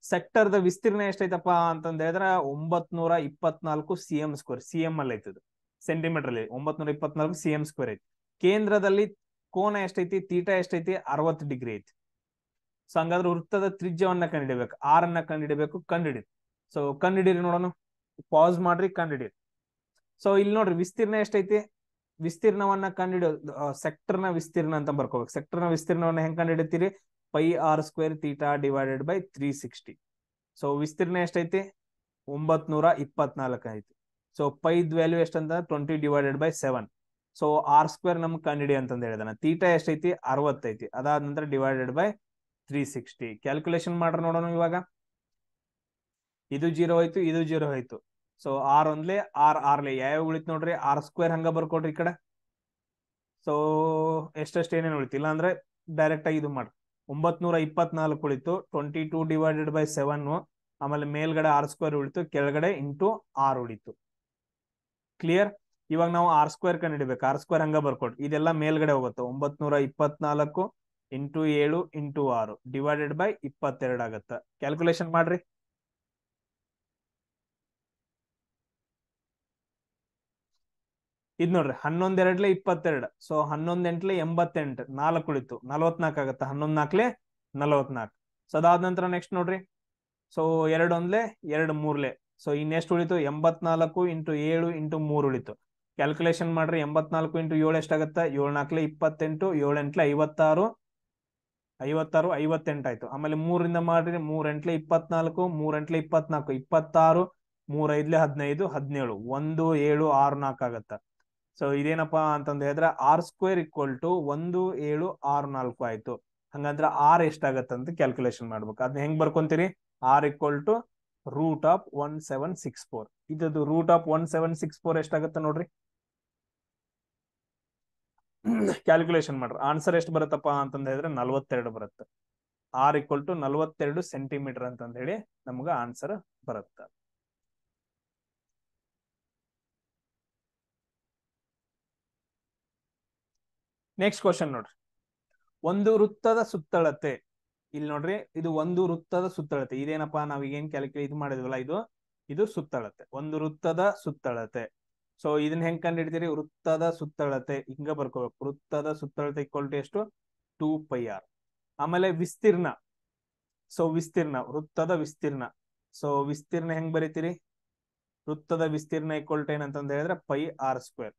ಸೆಕ್ಟರ್ ದ ವಿಸ್ತೀರ್ಣ ಎಷ್ಟೈತಪ್ಪ ಅಂತಂದ ಹೇಳಿದ್ರೆ 924 cm². CM ಅಲ್ಲಿ ಐತದ, ಸೆಂಟಿಮೀಟರ್ ಅಲ್ಲಿ 924 cm² ಐತಿ. ಕೇಂದ್ರದಲ್ಲಿ ಕೋನ ಎಷ್ಟೈತಿ, ತೀಟಾ ಎಷ್ಟೈತಿ, 60 ಡಿಗ್ರಿ ಐತಿ. ಸೊ ಹಂಗಾದ್ರೆ ವೃತ್ತದ ತ್ರಿಜ್ಯವನ್ನ ಕಂಡುಹಿಡಿಬೇಕು, ಆರ್ ಅನ್ನ ಕಂಡುಹಿಡಿಬೇಕು. ಕಂಡುಹಿಡಿರಿ. ಸೊ ಕಂಡುಹಿಡಿರಿ ನೋಡೋಣ, ಪಾಸ್ ಮಾಡ್ರಿ, ಕಂಡುಹಿಡಿರಿ. ಸೊ ಇಲ್ಲಿ ನೋಡ್ರಿ ವಿಸ್ತೀರ್ಣ ಎಷ್ಟೈತಿ, ವಿಸ್ತೀರ್ಣವನ್ನ ಕಂಡುಹಿಡಿಯೋದು ಸೆಕ್ಟರ್ ನ ವಿಸ್ತೀರ್ಣ ಅಂತ ಬರ್ಕೋಬೇಕು. ಸೆಕ್ಟರ್ ನ ವಿಸ್ತೀರ್ಣವನ್ನ ಹೆಂಗ್ ಕಂಡುಹಿಡಿತೀರಿ, πr² θ ಡಿವೈಡೆಡ್ ಬೈ 360. ಸೊ ವಿಸ್ತೀರ್ಣ ಎಷ್ಟೈತಿ, 924 ಐತಿ. ಸೊ ಪೈದ್ ವ್ಯಾಲ್ಯೂ ಎಷ್ಟಂತ 20 ಡಿವೈಡೆಡ್ ಬೈ 7. ಸೊ r² ನಮ್ಗೆ ಕಂಡುಹಿಡಿ ಅಂತಂದ ಹೇಳಿದಾನ. ತೀಟಾ ಎಷ್ಟೈತಿ, 60 ಐತಿ. ಅದಾದ ನಂತರ ಡಿವೈಡೆಡ್ ಬೈ 360. ಕ್ಯಾಲ್ಕುಲೇಷನ್ ಮಾಡ್ರ ನೋಡೋಣ. ಇವಾಗ ಇದು 0 ಆಯ್ತು, ಇದು 0 ಆಯ್ತು. ಸೊ ಆರ್ ಒಂದ್ಲೆ ಆರ್ಲೆ ಯಾವ ಉಳಿತು ನೋಡ್ರಿ, r² ಹಂಗ ಬರ್ಕೊಡ್ರಿ ಈ ಕಡೆ. ಸೊ ಎಷ್ಟೆಷ್ಟು ಏನೇನು ಉಳಿತು, ಇಲ್ಲ ಅಂದ್ರೆ ಡೈರೆಕ್ಟ್ ಆಗಿ ಇದು ಮಾಡ್ರಿ. 924 ಉಳಿತು, 22 ಡಿವೈಡೆಡ್ ಬೈ 7. ಆಮೇಲೆ ಮೇಲ್ಗಡೆ r² ಉಳಿತು, ಕೆಳಗಡೆ ಇಂಟು ಆರ್ ಉಳಿತು. ಕ್ಲಿಯರ್. ಇವಾಗ ನಾವು r² ಕಂಡುಹಿಡಿಬೇಕು. r² ಹಂಗ ಬರ್ಕೊಡ್ರಿ, ಇದೆಲ್ಲ ಮೇಲ್ಗಡೆ ಹೋಗುತ್ತೆ. 924 ಇಂಟು 7 ಇಂಟು 6 ಡಿವೈಡೆಡ್ ಬೈ 22 ಆಗತ್ತ. ಕ್ಯಾಲ್ಕುಲೇಷನ್ ಮಾಡ್ರಿ. ಇದ್ ನೋಡ್ರಿ, 11 2 22. ಸೊ 11 8 88, 4 ಉಳಿತು, 44 ಆಗತ್ತ. 11 4 44. ಸೊ ಅದಾದ ನಂತರ ನೆಕ್ಸ್ಟ್ ನೋಡ್ರಿ, ಸೊ 2 1 2 3. ಸೊ ಇನ್ನೆಷ್ಟು ಉಳಿತು, 84 ಇಂಟು 7 ಇಂಟು 3 ಉಳಿತು. ಕ್ಯಾಲ್ಕುಲೇಷನ್ ಮಾಡ್ರಿ. 84 ಇಂಟು 7 ಎಷ್ಟಾಗತ್ತ, 7 4 28, 7 8 56, 56 58 ಆಯ್ತು. ಆಮೇಲೆ 3ರಿಂದ ಮಾಡ್ರಿ, 3 8 24, 3 8 24 26, 3 5 15 17, 1 7 6 4 ಆಗತ್ತ. ಸೊ ಇದೇನಪ್ಪಾ ಅಂತಂದ ಹೇಳಿದ್ರೆ r² = 1 7 6 4 ಆಯ್ತು. ಹಂಗಂದ್ರೆ ಆರ್ ಎಷ್ಟಾಗತ್ತಂತ ಕ್ಯಾಲ್ಕುಲೇಷನ್ ಮಾಡ್ಬೇಕು. ಅದನ್ನ ಹೆಂಗ್ ಬರ್ಕೊಂತೀರಿ, r = √1764. ಇದದು √1764 ಎಷ್ಟಾಗತ್ತ ನೋಡ್ರಿ. ಕ್ಯಾಲ್ಕುಲೇಷನ್ ಮಾಡ್ರಿ. ಆನ್ಸರ್ ಎಷ್ಟು ಬರುತ್ತಪ್ಪ ಅಂತಂದ ಹೇಳಿದ್ರೆ 42 ಬರುತ್ತೆ. r = 42 ಸೆಂಟಿಮೀಟರ್ ಅಂತಂದ ಹೇಳಿ ನಮ್ಗ ಆನ್ಸರ್ ಬರುತ್ತೆ. ನೆಕ್ಸ್ಟ್ ಕ್ವಶನ್ ನೋಡ್ರಿ, ಒಂದು ವೃತ್ತದ ಸುತ್ತಳತೆ. ಇಲ್ಲಿ ನೋಡ್ರಿ, ಇದು ಒಂದು ವೃತ್ತದ ಸುತ್ತಳತೆ. ಇದೇನಪ್ಪಾ ನಾವ್ ಏನ್ ಕ್ಯಾಲ್ಕುಲೇಟ್ ಇದು ಮಾಡಿದ್ವಲ್ಲ, ಇದು ಸುತ್ತಳತೆ, ಒಂದು ವೃತ್ತದ ಸುತ್ತಳತೆ. ಸೊ ಇದನ್ನ ಹೆಂಗ್ ಕಂಡು ಹಿಡಿತೀರಿ, ವೃತ್ತದ ಸುತ್ತಳತೆ ಹಿಂಗ ಬರ್ಕೋಬೇಕು. ವೃತ್ತದ ಸುತ್ತಳತೆ = ಎಷ್ಟು, 2πr. ಆಮೇಲೆ ವಿಸ್ತೀರ್ಣ. ಸೊ ವಿಸ್ತೀರ್ಣ, ವೃತ್ತದ ವಿಸ್ತೀರ್ಣ. ಸೊ ವಿಸ್ತೀರ್ಣ ಹೆಂಗ್ ಬರೀತೀರಿ, ವೃತ್ತದ ವಿಸ್ತೀರ್ಣ = ಏನಂತಂದ ಹೇಳಿದ್ರೆ πr².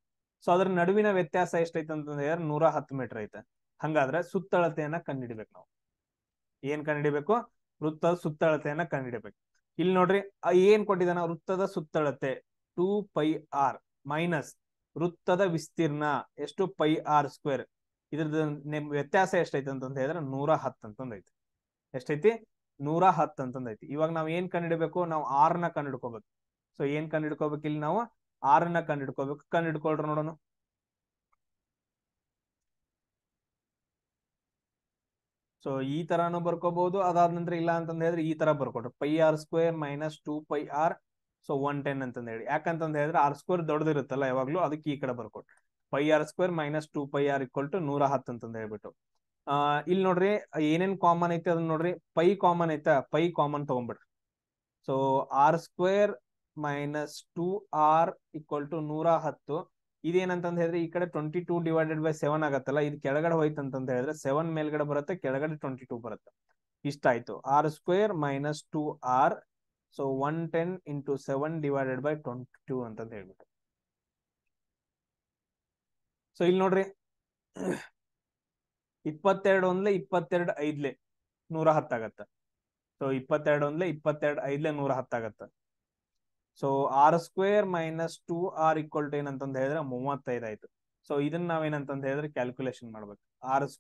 ಸೊ ಅದ್ರ ನಡುವಿನ ವ್ಯತ್ಯಾಸ ಎಷ್ಟೈತೆ ಅಂತಂದ ಹೇಳಿದ್ರೆ 110 ಮೀಟರ್ ಐತೆ. ಹಂಗಾದ್ರೆ ಸುತ್ತಳತೆಯನ್ನ ಕಂಡುಹಿಡಿಬೇಕು. ನಾವು ಏನ್ ಕಂಡುಹಿಡಿಬೇಕು, ವೃತ್ತದ ಸುತ್ತಳತೆಯನ್ನ ಕಂಡುಹಿಡಿಬೇಕು. ಇಲ್ಲಿ ನೋಡ್ರಿ, ಏನ್ ಕೊಟ್ಟಿದಾನ, ವೃತ್ತದ ಸುತ್ತಳತೆ 2πr ಮೈನಸ್ ವೃತ್ತದ ವಿಸ್ತೀರ್ಣ ಎಷ್ಟು, πr². ಇದ್ರದ್ದು ವ್ಯತ್ಯಾಸ ಎಷ್ಟೈತೆ ಅಂತಂದ ಹೇಳಿದ್ರೆ 110 ಅಂತಂದೈತಿ. ಎಷ್ಟೈತಿ, 110 ಅಂತಂದೈತಿ. ಇವಾಗ ನಾವ್ ಏನ್ ಕಂಡುಹಿಡಬೇಕು, ನಾವು ಆರ್ ನ ಕಂಡುಹಿಡ್ಕೋಬೇಕು. ಸೊ ಏನ್ ಕಂಡುಹಿಡ್ಕೋಬೇಕು, ಇಲ್ಲಿ ನಾವು ಆರ್ ನ ಕಂಡುಹಿಡ್ಕೋಬೇಕು. ಕಂಡುಹಿಡ್ಕೊಳ್ರಿ ನೋಡೋಣ. ಸೊ ಈ ತರಾನು ಬರ್ಕೋಬಹುದು. ಅದಾದ ನಂತರ ಇಲ್ಲ ಅಂತಂದ ಹೇಳಿದ್ರೆ ಈ ತರ ಬರ್ಕೊಟ್ರು, πr² - 2πr. ಸೊ 110 ಅಂತಂದ ಹೇಳಿ. ಯಾಕಂತಂದ ಹೇಳಿದ್ರೆ r² ದೊಡ್ಡದಿರುತ್ತಲ್ಲ ಯಾವಾಗ್ಲೂ, ಅದಕ್ಕೆ ಈ ಕಡೆ ಬರ್ಕೊಟ್ರು. πr² - 2πr = 110 ಅಂತಂದ ಹೇಳ್ಬಿಟ್ಟು. ಇಲ್ಲಿ ನೋಡ್ರಿ, ಏನೇನ್ ಕಾಮನ್ ಐತೆ ಅದನ್ನ ನೋಡ್ರಿ. ಪೈ ಕಾಮನ್ ಐತಾ, ಪೈ ಕಾಮನ್ ತಗೊಂಡ್ಬಿಡ್ರಿ. So r² - 2r = 110. ಇದೇನಂತಂದ ಹೇಳಿದ್ರೆ ಈ ಕಡೆ 22 ಡಿವೈಡೆಡ್ ಬೈ 7 ಆಗತ್ತಲ್ಲ, ಇದು ಕೆಳಗಡೆ ಹೋಯ್ತು ಅಂತಂದ ಹೇಳಿದ್ರೆ 7 ಮೇಲ್ಗಡೆ ಬರುತ್ತೆ, ಕೆಳಗಡೆ 22 ಬರುತ್ತೆ. ಇಷ್ಟ ಆಯ್ತು. r² - 2r. So 110 into 7 divided by 22 ಅಂತಂದ ಹೇಳ್ಬಿಟ್ಟು. ಸೊ ಇಲ್ಲಿ ನೋಡ್ರಿ, 22 1 22 5 110 ಆಗತ್ತ. ಸೊ 22 1 22 5 110 ಆಗತ್ತ. ಸೊ r² - 2r = ಏನಂತಂದ ಹೇಳಿದ್ರೆ 35 ಆಯ್ತು. ಸೊ ಇದನ್ನ ನಾವೇನಂತಂದ ಹೇಳಿದ್ರೆ ಕ್ಯಾಲ್ಕುಲೇಷನ್ ಮಾಡ್ಬೇಕು. r² -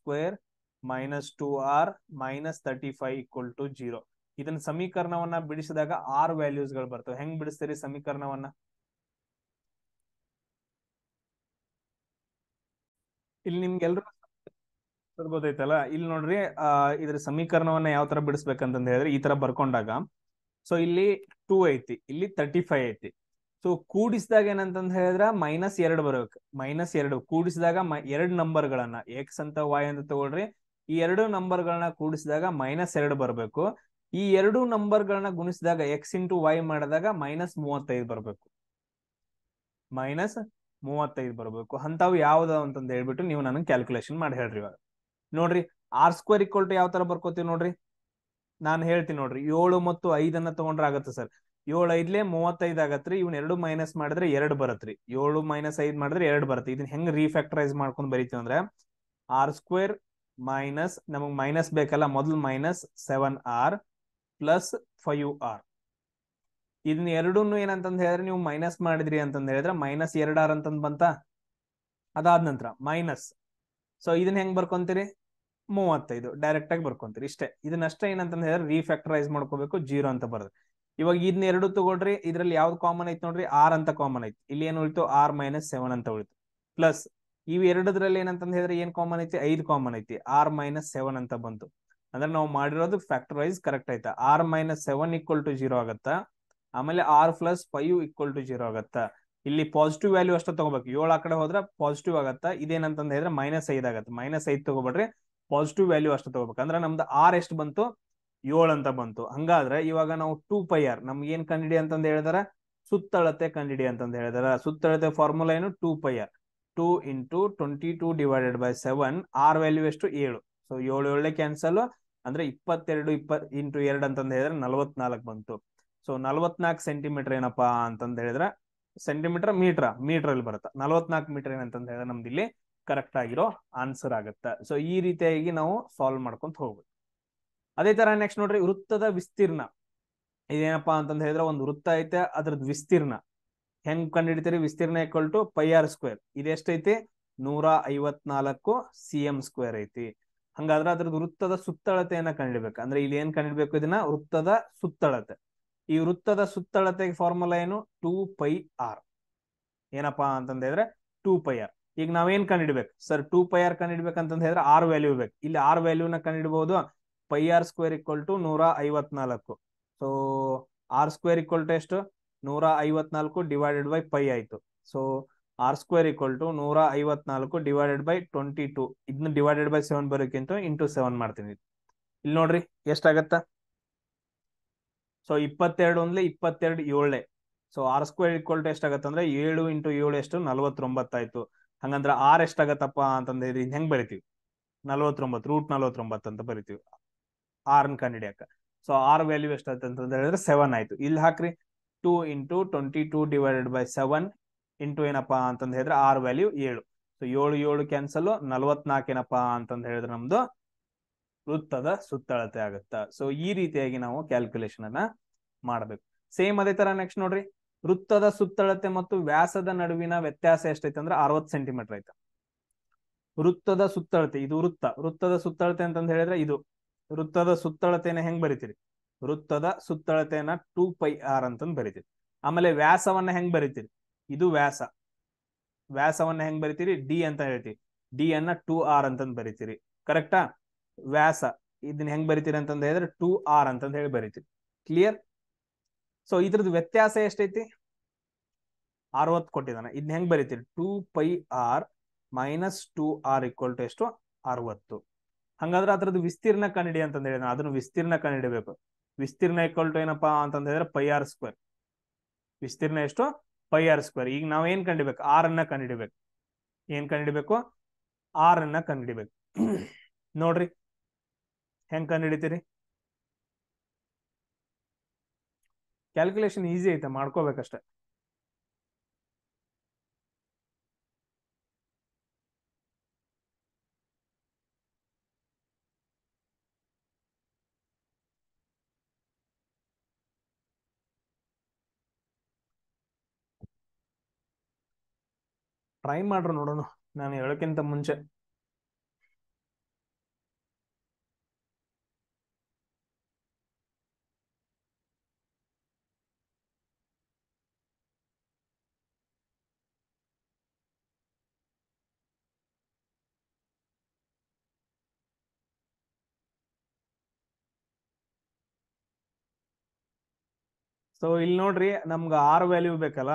2r - 35 = 0. ಇದನ್ನ ಸಮೀಕರಣವನ್ನ ಬಿಡಿಸಿದಾಗ 6 ವ್ಯಾಲ್ಯೂಸ್ ಗಳು ಬರ್ತವೆ. ಹೆಂಗ್ ಬಿಡಿಸ್ತೀರಿ ಸಮೀಕರಣವನ್ನ? ಇಲ್ಲಿ ನಿಮ್ಗೆಲ್ರು ಗೊತ್ತೈತಲ್ಲ, ಇಲ್ಲಿ ನೋಡ್ರಿ ಇದ್ರ ಸಮೀಕರಣವನ್ನ ಯಾವ ತರ ಬಿಡಿಸ್ಬೇಕಂತಂದ ಹೇಳಿದ್ರೆ ಈ ತರ ಬರ್ಕೊಂಡಾಗ, ಸೊ ಇಲ್ಲಿ 2 ಐತಿ, ಇಲ್ಲಿ 35 ಐತಿ. ಸೊ ಕೂಡಿಸಿದಾಗ ಏನಂತಂದ ಹೇಳಿದ್ರ -2 ಬರ್ಬೇಕು. -2 ಕೂಡಿಸಿದಾಗ ಎರಡು ನಂಬರ್ ಗಳನ್ನ ಎಕ್ಸ್ ಅಂತ ವಾಯ್ ಅಂತ ತಗೊಳ್ರಿ. ಈ ಎರಡು ನಂಬರ್ ಗಳನ್ನ ಕೂಡಿಸಿದಾಗ -2 ಬರ್ಬೇಕು. ಈ ಎರಡು ನಂಬರ್ ಗಳನ್ನ ಗುಣಿಸಿದಾಗ ಎಕ್ಸ್ ಇಂಟು ವೈ ಮಾಡಿದಾಗ -35 ಬರ್ಬೇಕು. -35 ಬರ್ಬೇಕು. ಅಂತಾವ್ ಯಾವ್ದು ಅಂತಂದ ಹೇಳ್ಬಿಟ್ಟು ನೀವು ನನಗೆ ಕ್ಯಾಲ್ಕುಲೇಷನ್ ಮಾಡಿ ಹೇಳ್ರಿ. ಇವಾಗ ನೋಡ್ರಿ, R² = ಯಾವ ತರ ಬರ್ಕೋತೀವಿ ನೋಡ್ರಿ, ನಾನು ಹೇಳ್ತೀನಿ ನೋಡ್ರಿ. 7 ಮತ್ತು 5 ತಗೊಂಡ್ರೆ ಆಗತ್ತೆ ಸರ್. 7 5 35 ಆಗತ್ರಿ. ಇವ್ನ ಎರಡು ಮೈನಸ್ ಮಾಡಿದ್ರೆ 2 ಬರತ್ರಿ. 7 - 5 ಮಾಡಿದ್ರೆ 2 ಬರುತ್ತೆ. ಇದನ್ನ ಹೆಂಗ್ ರೀಫ್ಯಾಕ್ಟರೈಸ್ ಮಾಡ್ಕೊಂಡು ಬರೀತೀವಿ ಅಂದ್ರೆ R² ಮೈನಸ್, ನಮಗ್ ಮೈನಸ್ ಬೇಕಲ್ಲ, ಮೊದಲು -7R ಪ್ಲಸ್ 5R. ಇದನ್ನ ಎರಡನ್ನು ಏನಂತಂದ್ ಹೇಳಿದ್ರೆ ನೀವು ಮೈನಸ್ ಮಾಡಿದ್ರಿ ಅಂತಂದ್ ಹೇಳಿದ್ರೆ -2R ಅಂತಂದ್ ಬಂತ. ಅದಾದ ನಂತರ ಮೈನಸ್, ಸೊ ಇದನ್ನ ಹೆಂಗ್ ಬರ್ಕೊಂತೀರಿ? 35 ಡೈರೆಕ್ಟ್ ಆಗಿ ಬರ್ಕೊಂತೀರಿ. ಇಷ್ಟೇ. ಇದನ್ನಷ್ಟೇ ಏನಂತಂದ್ ಹೇಳಿದ್ರೆ ರೀಫ್ಯಾಕ್ಟರೈಸ್ ಮಾಡ್ಕೋಬೇಕು, 0 ಅಂತ ಬರೋದು. ಇವಾಗ ಇದನ್ನ ಎರಡು ತಗೊಳ್ರಿ. ಇದ್ರಲ್ಲಿ ಯಾವ್ದು ಕಾಮನ್ ಐತಿ ನೋಡ್ರಿ? R ಅಂತ ಕಾಮನ್ ಐತಿ. ಇಲ್ಲಿ ಏನ್ ಉಳಿತು? R - 7 ಅಂತ ಉಳಿತು. ಪ್ಲಸ್ ಇವ್ ಎರಡದ್ರಲ್ಲಿ ಏನಂತಂದ್ ಹೇಳಿದ್ರೆ ಏನ್ ಕಾಮನ್ ಐತಿ? 5 ಕಾಮನ್ ಐತಿ. R - 7 ಅಂತ ಬಂತು. ಅಂದ್ರೆ ನಾವು ಮಾಡಿರೋದು ಫ್ಯಾಕ್ಟರೈಸ್ ಕರೆಕ್ಟ್ ಆಯ್ತಾ? R - 7 = 0 ಆಗತ್ತ. ಆಮೇಲೆ R + 5 = 0 ಆಗತ್ತ. ಇಲ್ಲಿ ಪಾಸಿಟಿವ್ ವ್ಯಾಲ್ಯೂ ಅಷ್ಟ ತಗೋಬೇಕು. 7 ಆ ಕಡೆ ಹೋದ್ರೆ ಪಾಸಿಟಿವ್ ಆಗತ್ತ. ಇದೇನಂತಂದ್ ಹೇಳಿದ್ರೆ -5 ಆಗತ್ತೆ. -5 ತಗೋಬೇಡ್ರಿ, ಪಾಸಿಟಿವ್ ವ್ಯಾಲ್ಯೂ ಅಷ್ಟು ತಗೋಬೇಕು. ಅಂದ್ರೆ ನಮ್ದು R ಎಷ್ಟು ಬಂತು? 7 ಅಂತ ಬಂತು. ಹಂಗಾದ್ರೆ ಇವಾಗ ನಾವು 2πr ನಮ್ಗೆ ಏನ್ ಕಂಡಿಡಿ ಅಂತಂದ್ ಹೇಳಿದಾರ? ಸುತ್ತಳತೆ ಕಂಡಿಡಿ ಅಂತಂದ್ ಹೇಳಿದಾರ. ಸುತ್ತಳತೆ ಫಾರ್ಮುಲಾ ಏನು? 2πr. 2 × 22/7. R ವ್ಯಾಲ್ಯೂ ಎಷ್ಟು? 7. ಸೊ 7 7 ಕ್ಯಾನ್ಸಲ್, ಅಂದ್ರೆ 22 × 2 ಅಂತಂದ್ ಹೇಳಿದ್ರೆ 44 ಬಂತು. ಸೊ 44 ಸೆಂಟಿಮೀಟರ್ ಏನಪ್ಪಾ ಅಂತಂದ್ ಹೇಳಿದ್ರೆ, ಸೆಂಟಿಮೀಟರ್ ಮೀಟರ್ ಅಲ್ಲಿ ಬರುತ್ತೆ. 44 ಮೀಟರ್ ಏನಂತಂದ್ ಹೇಳಿದ್ರೆ ನಮ್ದು ಇಲ್ಲಿ ಕರೆಕ್ಟ್ ಆಗಿರೋ ಆನ್ಸರ್ ಆಗುತ್ತೆ. ಸೊ ಈ ರೀತಿಯಾಗಿ ನಾವು ಸಾಲ್ವ್ ಮಾಡ್ಕೊಂತ ಹೋಗ್ಬೇಕು. ಅದೇ ತರ ನೆಕ್ಸ್ಟ್ ನೋಡ್ರಿ, ವೃತ್ತದ ವಿಸ್ತೀರ್ಣ. ಇದೇನಪ್ಪಾ ಅಂತಂದ್ ಹೇಳಿದ್ರೆ ಒಂದು ವೃತ್ತ ಐತೆ, ಅದ್ರದ್ದು ವಿಸ್ತೀರ್ಣ ಹೆಂಗ್ ಕಂಡಿಡಿತೀರಿ? ವಿಸ್ತೀರ್ಣ = πr². ಇದೆಷ್ಟೈತಿ? 154 cm² ಐತಿ. ಹಂಗಾದ್ರೆ ಅದ್ರದ್ದು ವೃತ್ತದ ಸುತ್ತಳತೆಯನ್ನ ಕಂಡಿಡ್ಬೇಕು. ಅಂದ್ರೆ ಇಲ್ಲಿ ಏನ್ ಕಂಡಿಡ್ಬೇಕು? ಇದನ್ನ ವೃತ್ತದ ಸುತ್ತಳತೆ. ಈ ವೃತ್ತದ ಸುತ್ತಳತೆಗೆ ಫಾರ್ಮುಲಾ ಏನು? 2πr. ಏನಪ್ಪಾ ಅಂತಂದ ಹೇಳಿದ್ರೆ 2πr. ಈಗ ನಾವೇನ್ ಕಂಡಿಡ್ಬೇಕು ಸರ್? 2πr ಕಂಡಿಡ್ಬೇಕಂತಂದ ಹೇಳಿದ್ರೆ R ವ್ಯಾಲ್ಯೂ ಬೇಕು. ಇಲ್ಲಿ R ವ್ಯಾಲ್ಯೂನ ಕಂಡಿಡ್ಬಹುದು. πr² = 154. ಸೊ R² ಎಷ್ಟು? 154 / π ಆಯ್ತು. So R² = 154 / 22. ಇದನ್ನ /7 ಬರೋಕ್ಕಿಂತ × 7 ಮಾಡ್ತೀನಿ. ಇಲ್ಲಿ ನೋಡ್ರಿ ಎಷ್ಟಾಗತ್ತ? ಸೊ 22 ಒಂದ್ಲೆ 22 7. ಸೊ R² ಎಷ್ಟಾಗತ್ತ ಅಂದ್ರೆ 7 × 7 ಎಷ್ಟು? 49 ಆಯ್ತು. ಹಂಗಂದ್ರೆ R ಎಷ್ಟಾಗತ್ತಪ್ಪ ಅಂತಂದ್ರೆ ಹೆಂಗ್ ಬರಿತೀವಿ? 49 √49 ಅಂತ ಬರಿತೀವಿ R ನ ಕಂಡಿಡಿಯಕ. ಸೊ R ವ್ಯಾಲ್ಯೂ ಎಷ್ಟಾಯ್ತು ಅಂತಂದ ಹೇಳಿದ್ರೆ 7 ಆಯ್ತು. ಇಲ್ಲಿ ಹಾಕ್ರಿ 2 × 22/7 ಇಂಟು ಏನಪ್ಪಾ ಅಂತಂದ ಹೇಳಿದ್ರೆ R ವ್ಯಾಲ್ಯೂ 7. ಸೊ 7 7 ಕ್ಯಾನ್ಸಲ್, 44 ಏನಪ್ಪಾ ಅಂತಂದ ಹೇಳಿದ್ರೆ ನಮ್ದು ವೃತ್ತದ ಸುತ್ತಳತೆ ಆಗುತ್ತ. ಸೊ ಈ ರೀತಿಯಾಗಿ ನಾವು ಕ್ಯಾಲ್ಕುಲೇಷನ್ ಅನ್ನ ಮಾಡಬೇಕು. ಸೇಮ್ ಅದೇ ತರ ನೆಕ್ಸ್ಟ್ ನೋಡ್ರಿ, ವೃತ್ತದ ಸುತ್ತಳತೆ ಮತ್ತು ವ್ಯಾಸದ ನಡುವಿನ ವ್ಯತ್ಯಾಸ ಎಷ್ಟೈತೆ ಅಂದ್ರೆ 60 ಸೆಂಟಿಮೀಟರ್ ಐತೆ. ವೃತ್ತದ ಸುತ್ತಳತೆ, ಇದು ವೃತ್ತದ ಸುತ್ತಳತೆ ಅಂತಂದ ಹೇಳಿದ್ರೆ ಇದು ವೃತ್ತದ ಸುತ್ತಳತೆನ ಹೆಂಗ್ ಬರಿತೀರಿ? ವೃತ್ತದ ಸುತ್ತಳತೆಯನ್ನ 2πr ಅಂತಂದ್ ಬರಿತೀರಿ. ಆಮೇಲೆ ವ್ಯಾಸವನ್ನ ಹೆಂಗ್ ಬರಿತೀರಿ? ಇದು ವ್ಯಾಸವನ್ನ ಹೆಂಗ್ ಬರಿತೀರಿ? D ಅಂತ ಹೇಳ್ತೀವಿ. D ಅನ್ನ 2r ಅಂತಂದ್ ಬರಿತೀರಿ. ಕರೆಕ್ಟಾ? ವ್ಯಾಸ ಇದನ್ನ ಹೆಂಗ್ ಬರಿತೀರಿ ಅಂತಂದ ಹೇಳಿದ್ರೆ 2r ಅಂತಂದ್ ಹೇಳಿ ಬರಿತೀರಿ. ಕ್ಲಿಯರ್? ಸೊ ಇದ್ರದ್ದು ವ್ಯತ್ಯಾಸ ಎಷ್ಟೈತಿ? 60 ಕೊಟ್ಟಿದ್ದಾನೆ. ಇದನ್ನ ಹೆಂಗ್ ಬರಿತೀರಿ? 2πr - 2r = ಎಷ್ಟು? 60. ಹಂಗಾದ್ರೆ ಅದ್ರದ್ದು ವಿಸ್ತೀರ್ಣ ಕಂಡಿಡಿ ಅಂತಂದ ಹೇಳಿದ, ಅದನ್ನು ವಿಸ್ತೀರ್ಣ ಕಂಡಿಡಬೇಕು. ವಿಸ್ತೀರ್ಣ = ಏನಪ್ಪಾ ಅಂತಂದ ಹೇಳಿದ್ರೆ πr². ವಿಸ್ತೀರ್ಣ ಎಷ್ಟು? πr². ಈಗ ನಾವ್ ಏನ್ ಕಂಡಿಡ್ಬೇಕು? R ಅನ್ನ ಕಂಡಿಡಿಬೇಕು. ಏನ್ ಕಂಡಿಡಿಬೇಕು? R ಅನ್ನ ಕಂಡಿಡಿಬೇಕು. ನೋಡ್ರಿ ಹೆಂಗ್ ಕಂಡಿಡಿತೀರಿ? ಕ್ಯಾಲ್ಕುಲೇಷನ್ ಈಸಿ ಐತೆ, ಮಾಡ್ಕೋಬೇಕಷ್ಟೆ. ಟ್ರೈ ಮಾಡ್ರು ನೋಡೋಣ, ನಾನು ಹೇಳಕ್ಕಿಂತ ಮುಂಚೆ. ಸೊ ಇಲ್ಲಿ ನೋಡ್ರಿ ನಮ್ಗೆ ಆರ್ ವ್ಯಾಲ್ಯೂ ಬೇಕಲ್ಲ,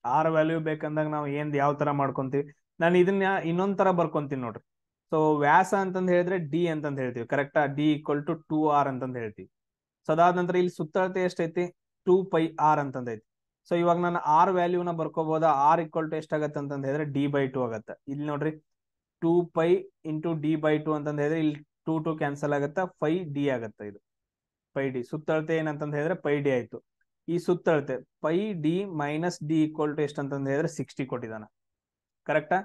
ಆರ್ ವ್ಯಾಲ್ಯೂ ಬೇಕಂದಾಗ ನಾವು ಯಾವ ತರ ಮಾಡ್ಕೊಂತೀವಿ, ನಾನು ಇದನ್ನ ಇನ್ನೊಂದ್ ತರ ಬರ್ಕೊಂತೀನಿ ನೋಡ್ರಿ. ಸೊ ವ್ಯಾಸ ಅಂತಂದ್ ಹೇಳಿದ್ರೆ ಡಿ ಅಂತಂದ್ ಹೇಳ್ತೀವಿ, ಕರೆಕ್ಟಾ? ಡಿ ಈಕ್ವಲ್ ಟು 2r ಅಂತಂದ್ ಹೇಳ್ತೀವಿ. ಸೊ ಅದಾದ ನಂತರ ಇಲ್ಲಿ ಸುತ್ತಳತೆ ಎಷ್ಟೈತಿ? 2πr ಅಂತಂದ್ ಐತಿ. ಸೊ ಇವಾಗ ನಾನು ಆರ್ ವ್ಯಾಲ್ಯೂನ ಬರ್ಕೋಬಹುದಾ? ಆರ್ ಈಕ್ವಲ್ ಟು ಎಷ್ಟಾಗತ್ತೆ ಅಂತಂದ್ ಹೇಳಿದ್ರೆ d/2 ಆಗತ್ತೆ. ಇಲ್ಲಿ ನೋಡ್ರಿ 2π ಇಂಟು d/2 ಅಂತಂದ್ ಹೇಳಿದ್ರೆ ಇಲ್ಲಿ 2 ಕ್ಯಾನ್ಸಲ್ ಆಗತ್ತ, 5d ಆಗತ್ತ. ಇದು 5d ಸುತ್ತಳತೆ ಏನಂತಂದ್ ಹೇಳಿದ್ರೆ 5d ಆಯ್ತು. ಈ ಸುತ್ತಳತೆ πd minus D equal to ಎಷ್ಟು ಅಂತಂದ್ ಹೇಳಿದ್ರೆ 60 ಕೊಟ್ಟಿದ್ದಾನ, ಕರೆಕ್ಟಾ?